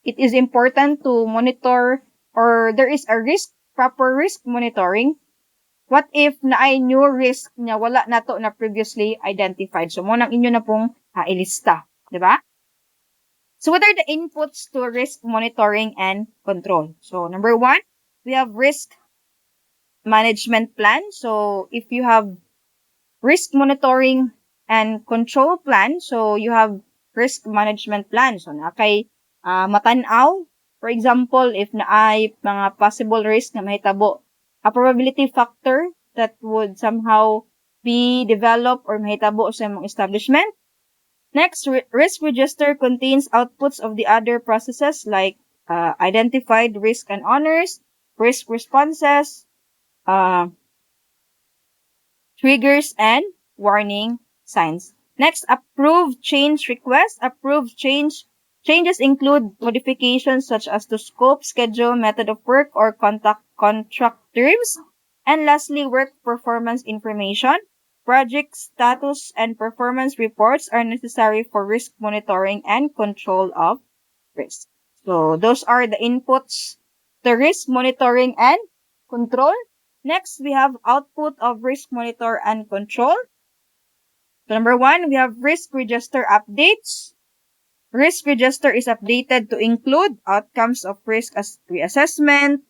it is important to monitor or there is a proper risk monitoring. What if naay new risk na wala nato na previously identified? So mo nang inyo na pong ilista, di ba? So what are the inputs to risk monitoring and control? So number 1, we have risk management plan. So if you have risk monitoring and control plan, so you have risk management plan. So na kay matanaw, for example, if naay mga possible risk na mahitabo, a probability factor that would somehow be developed or mahitabo sa mga establishment. Next, risk register contains outputs of the other processes like identified risk and honors, risk responses, triggers, and warning signs. Next, approved change requests. Changes include modifications such as to scope, schedule, method of work, or contract terms. And lastly, work performance information. Project status and performance reports are necessary for risk monitoring and control of risk. So those are the inputs to risk monitoring and control. Next, we have output of risk monitor and control. So number 1, we have risk register updates. Risk register is updated to include outcomes of risk reassessment,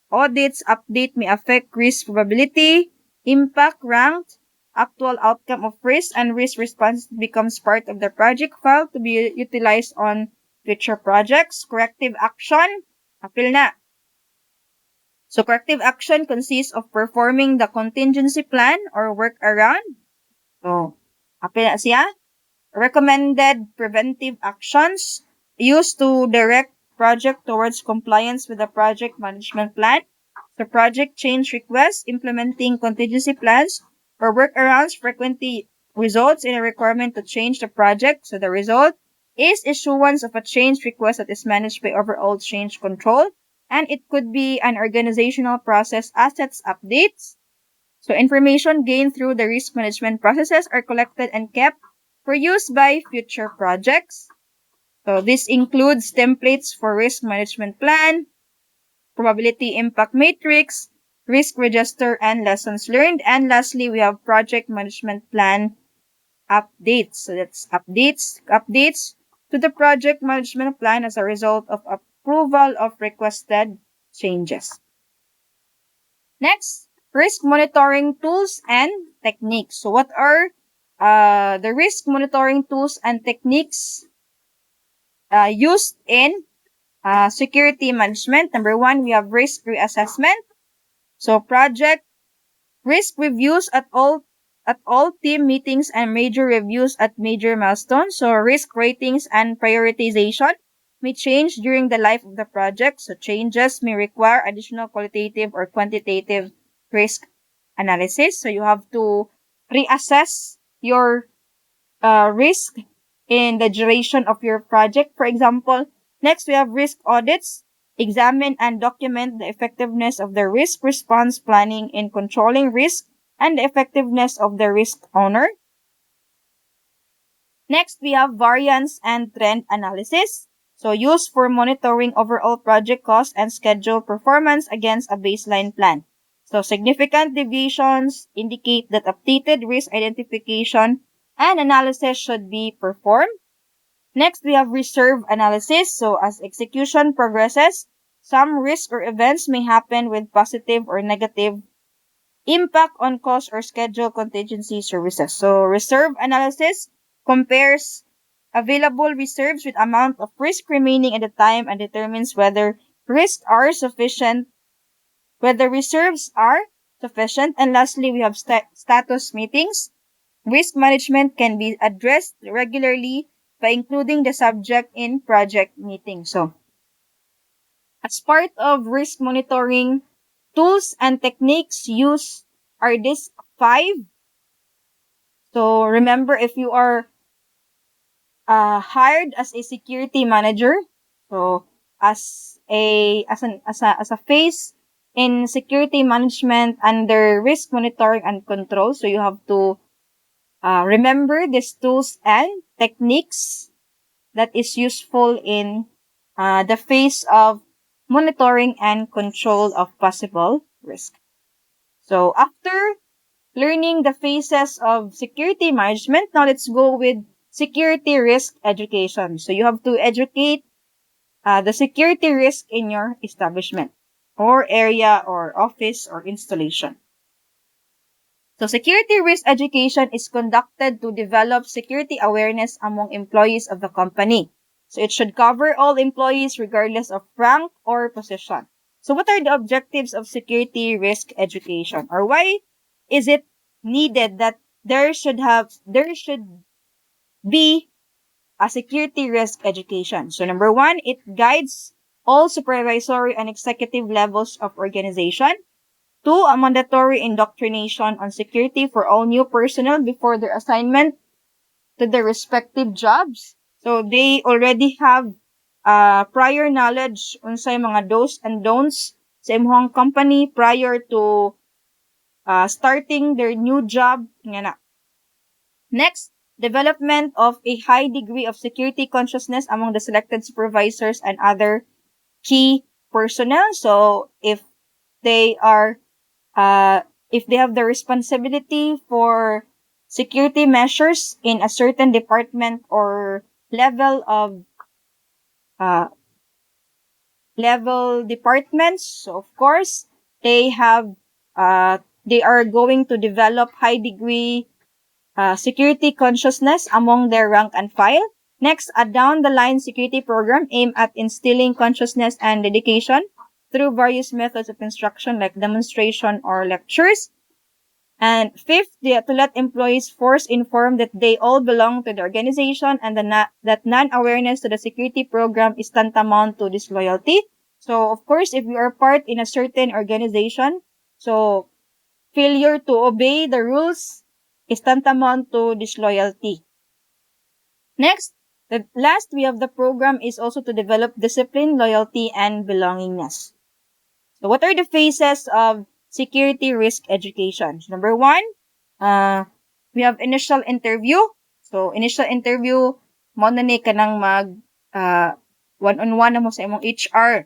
audits. Update may affect risk probability, impact ranked, actual outcome of risk and risk response becomes part of the project file to be utilized on future projects. Corrective action, apil na. So corrective action consists of performing the contingency plan or work around. So, apil na siya. Recommended preventive actions used to direct project towards compliance with the project management plan. The project change requests, implementing contingency plans or workarounds frequently results in a requirement to change the project. So the result is issuance of a change request that is managed by overall change control. And it could be an organizational process assets updates. So information gained through the risk management processes are collected and kept for use by future projects. So this includes templates for risk management plan, probability impact matrix, risk register, and lessons learned. And lastly, we have project management plan updates. So that's updates to the project management plan as a result of approval of requested changes. Next, risk monitoring tools and techniques. So what are the risk monitoring tools and techniques used in security management? Number one, we have risk reassessment. So project risk reviews at all team meetings and major reviews at major milestones. So risk ratings and prioritization may change during the life of the project. So changes may require additional qualitative or quantitative risk analysis. So you have to reassess your risk in the duration of your project. For example, next we have risk audits. Examine and document the effectiveness of the risk response planning in controlling risk and the effectiveness of the risk owner. Next, we have variance and trend analysis. So used for monitoring overall project cost and schedule performance against a baseline plan. So significant deviations indicate that updated risk identification and analysis should be performed. Next, we have reserve analysis. So as execution progresses, some risk or events may happen with positive or negative impact on cost or schedule contingency services. So reserve analysis compares available reserves with amount of risk remaining at the time and determines whether whether reserves are sufficient. And lastly, we have status meetings. Risk management can be addressed regularly by including the subject in project meetings. So, as part of risk monitoring, tools and techniques used are these 5. So, remember if you are hired as a security manager, so as a face in security management under risk monitoring and control, so you have to remember these tools and techniques that is useful in the phase of monitoring and control of possible risk. So after learning the phases of security management, now let's go with security risk education. So you have to educate the security risk in your establishment or area or office or installation. So security risk education is conducted to develop security awareness among employees of the company. So it should cover all employees regardless of rank or position. So what are the objectives of security risk education? Or why is it needed that there should be a security risk education? So number one, it guides all supervisory and executive levels of organization. 2, a mandatory indoctrination on security for all new personnel before their assignment to their respective jobs. So they already have prior knowledge unsay mga do's and don'ts sa imong company prior to starting their new job. Nga na. Next, development of a high degree of security consciousness among the selected supervisors and other key personnel. So they are if they have the responsibility for security measures in a certain department or level of level departments, so of course they have they are going to develop high degree security consciousness among their rank and file. Next, a down-the-line security program aimed at instilling consciousness and dedication through various methods of instruction like demonstration or lectures. And fifth, to let employees force inform that they all belong to the organization and that non-awareness to the security program is tantamount to disloyalty. So, of course, if you are part in a certain organization, so failure to obey the rules is tantamount to disloyalty. Next, the last we have the program is also to develop discipline, loyalty, and belongingness. So what are the phases of security risk education? So number one, we have initial interview. So initial interview, mo na ni kanang one-on-one na mo sa imong HR.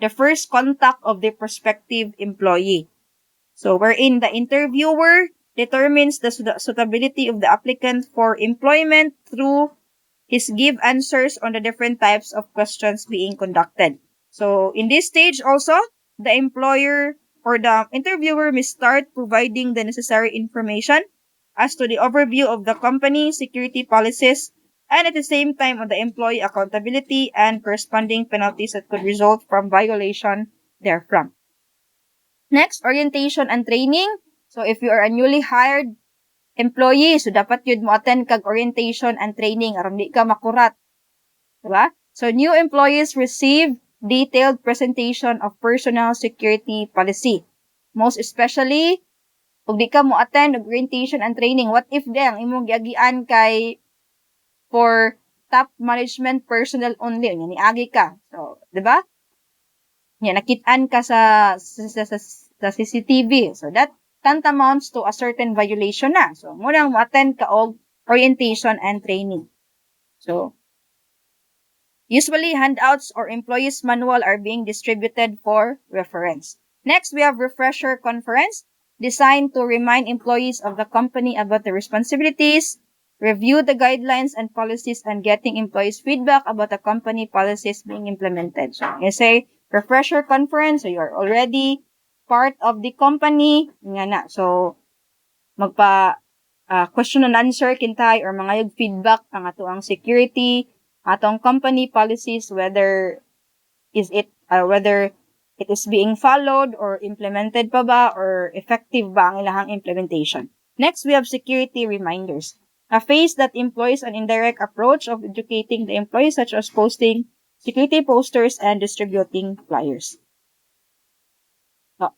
The first contact of the prospective employee. So wherein the interviewer determines the suitability of the applicant for employment through his give answers on the different types of questions being conducted. So in this stage also, the employer or the interviewer may start providing the necessary information as to the overview of the company security policies and at the same time on the employee accountability and corresponding penalties that could result from violation therefrom. Next, orientation and training. So if you are a newly hired employee, so dapat yun mo attend kag orientation and training aron di ka makurat. Diba? So new employees receive detailed presentation of personal security policy. Most especially, kung di ka mo attend orientation and training, what if ang imong giagian kay for top management personnel only, nya niagi ka. So, diba? Nya nakitaan ka sa CCTV. So that tantamounts to a certain violation na. So, munang mo-attend ka og orientation and training. So, usually handouts or employees manual are being distributed for reference. Next, we have refresher conference designed to remind employees of the company about the responsibilities, review the guidelines and policies, and getting employees feedback about the company policies being implemented. So, you say refresher conference, so you're already part of the company, nga na. So, magpa question and answer kintay or mga yung feedback ang atoang security, atong company policies, whether it is being followed or implemented pa ba or effective ba ang ilahang implementation. Next, we have security reminders. A phase that employs an indirect approach of educating the employees such as posting security posters and distributing flyers.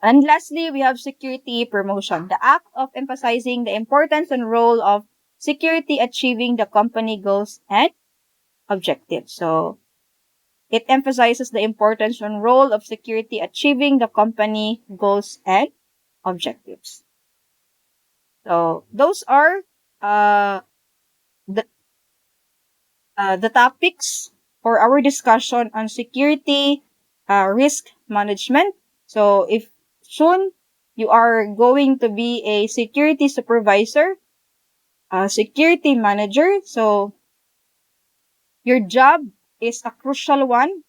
And lastly, we have security promotion, the act of emphasizing the importance and role of security achieving the company goals and objectives. So, it emphasizes the importance and role of security achieving the company goals and objectives. So, those are the topics for our discussion on security risk management. So, if soon you are going to be a security supervisor, a security manager, so your job is a crucial one.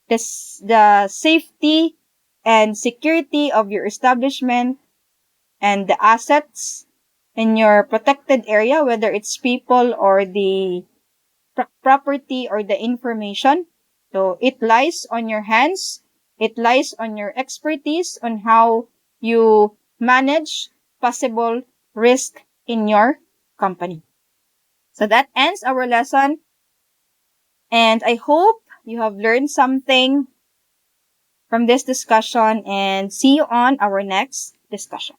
The safety and security of your establishment and the assets in your protected area, whether it's people or the property or the information. So it lies on your hands. It lies on your expertise on how you manage possible risk in your company. So that ends our lesson. And I hope you have learned something from this discussion and see you on our next discussion.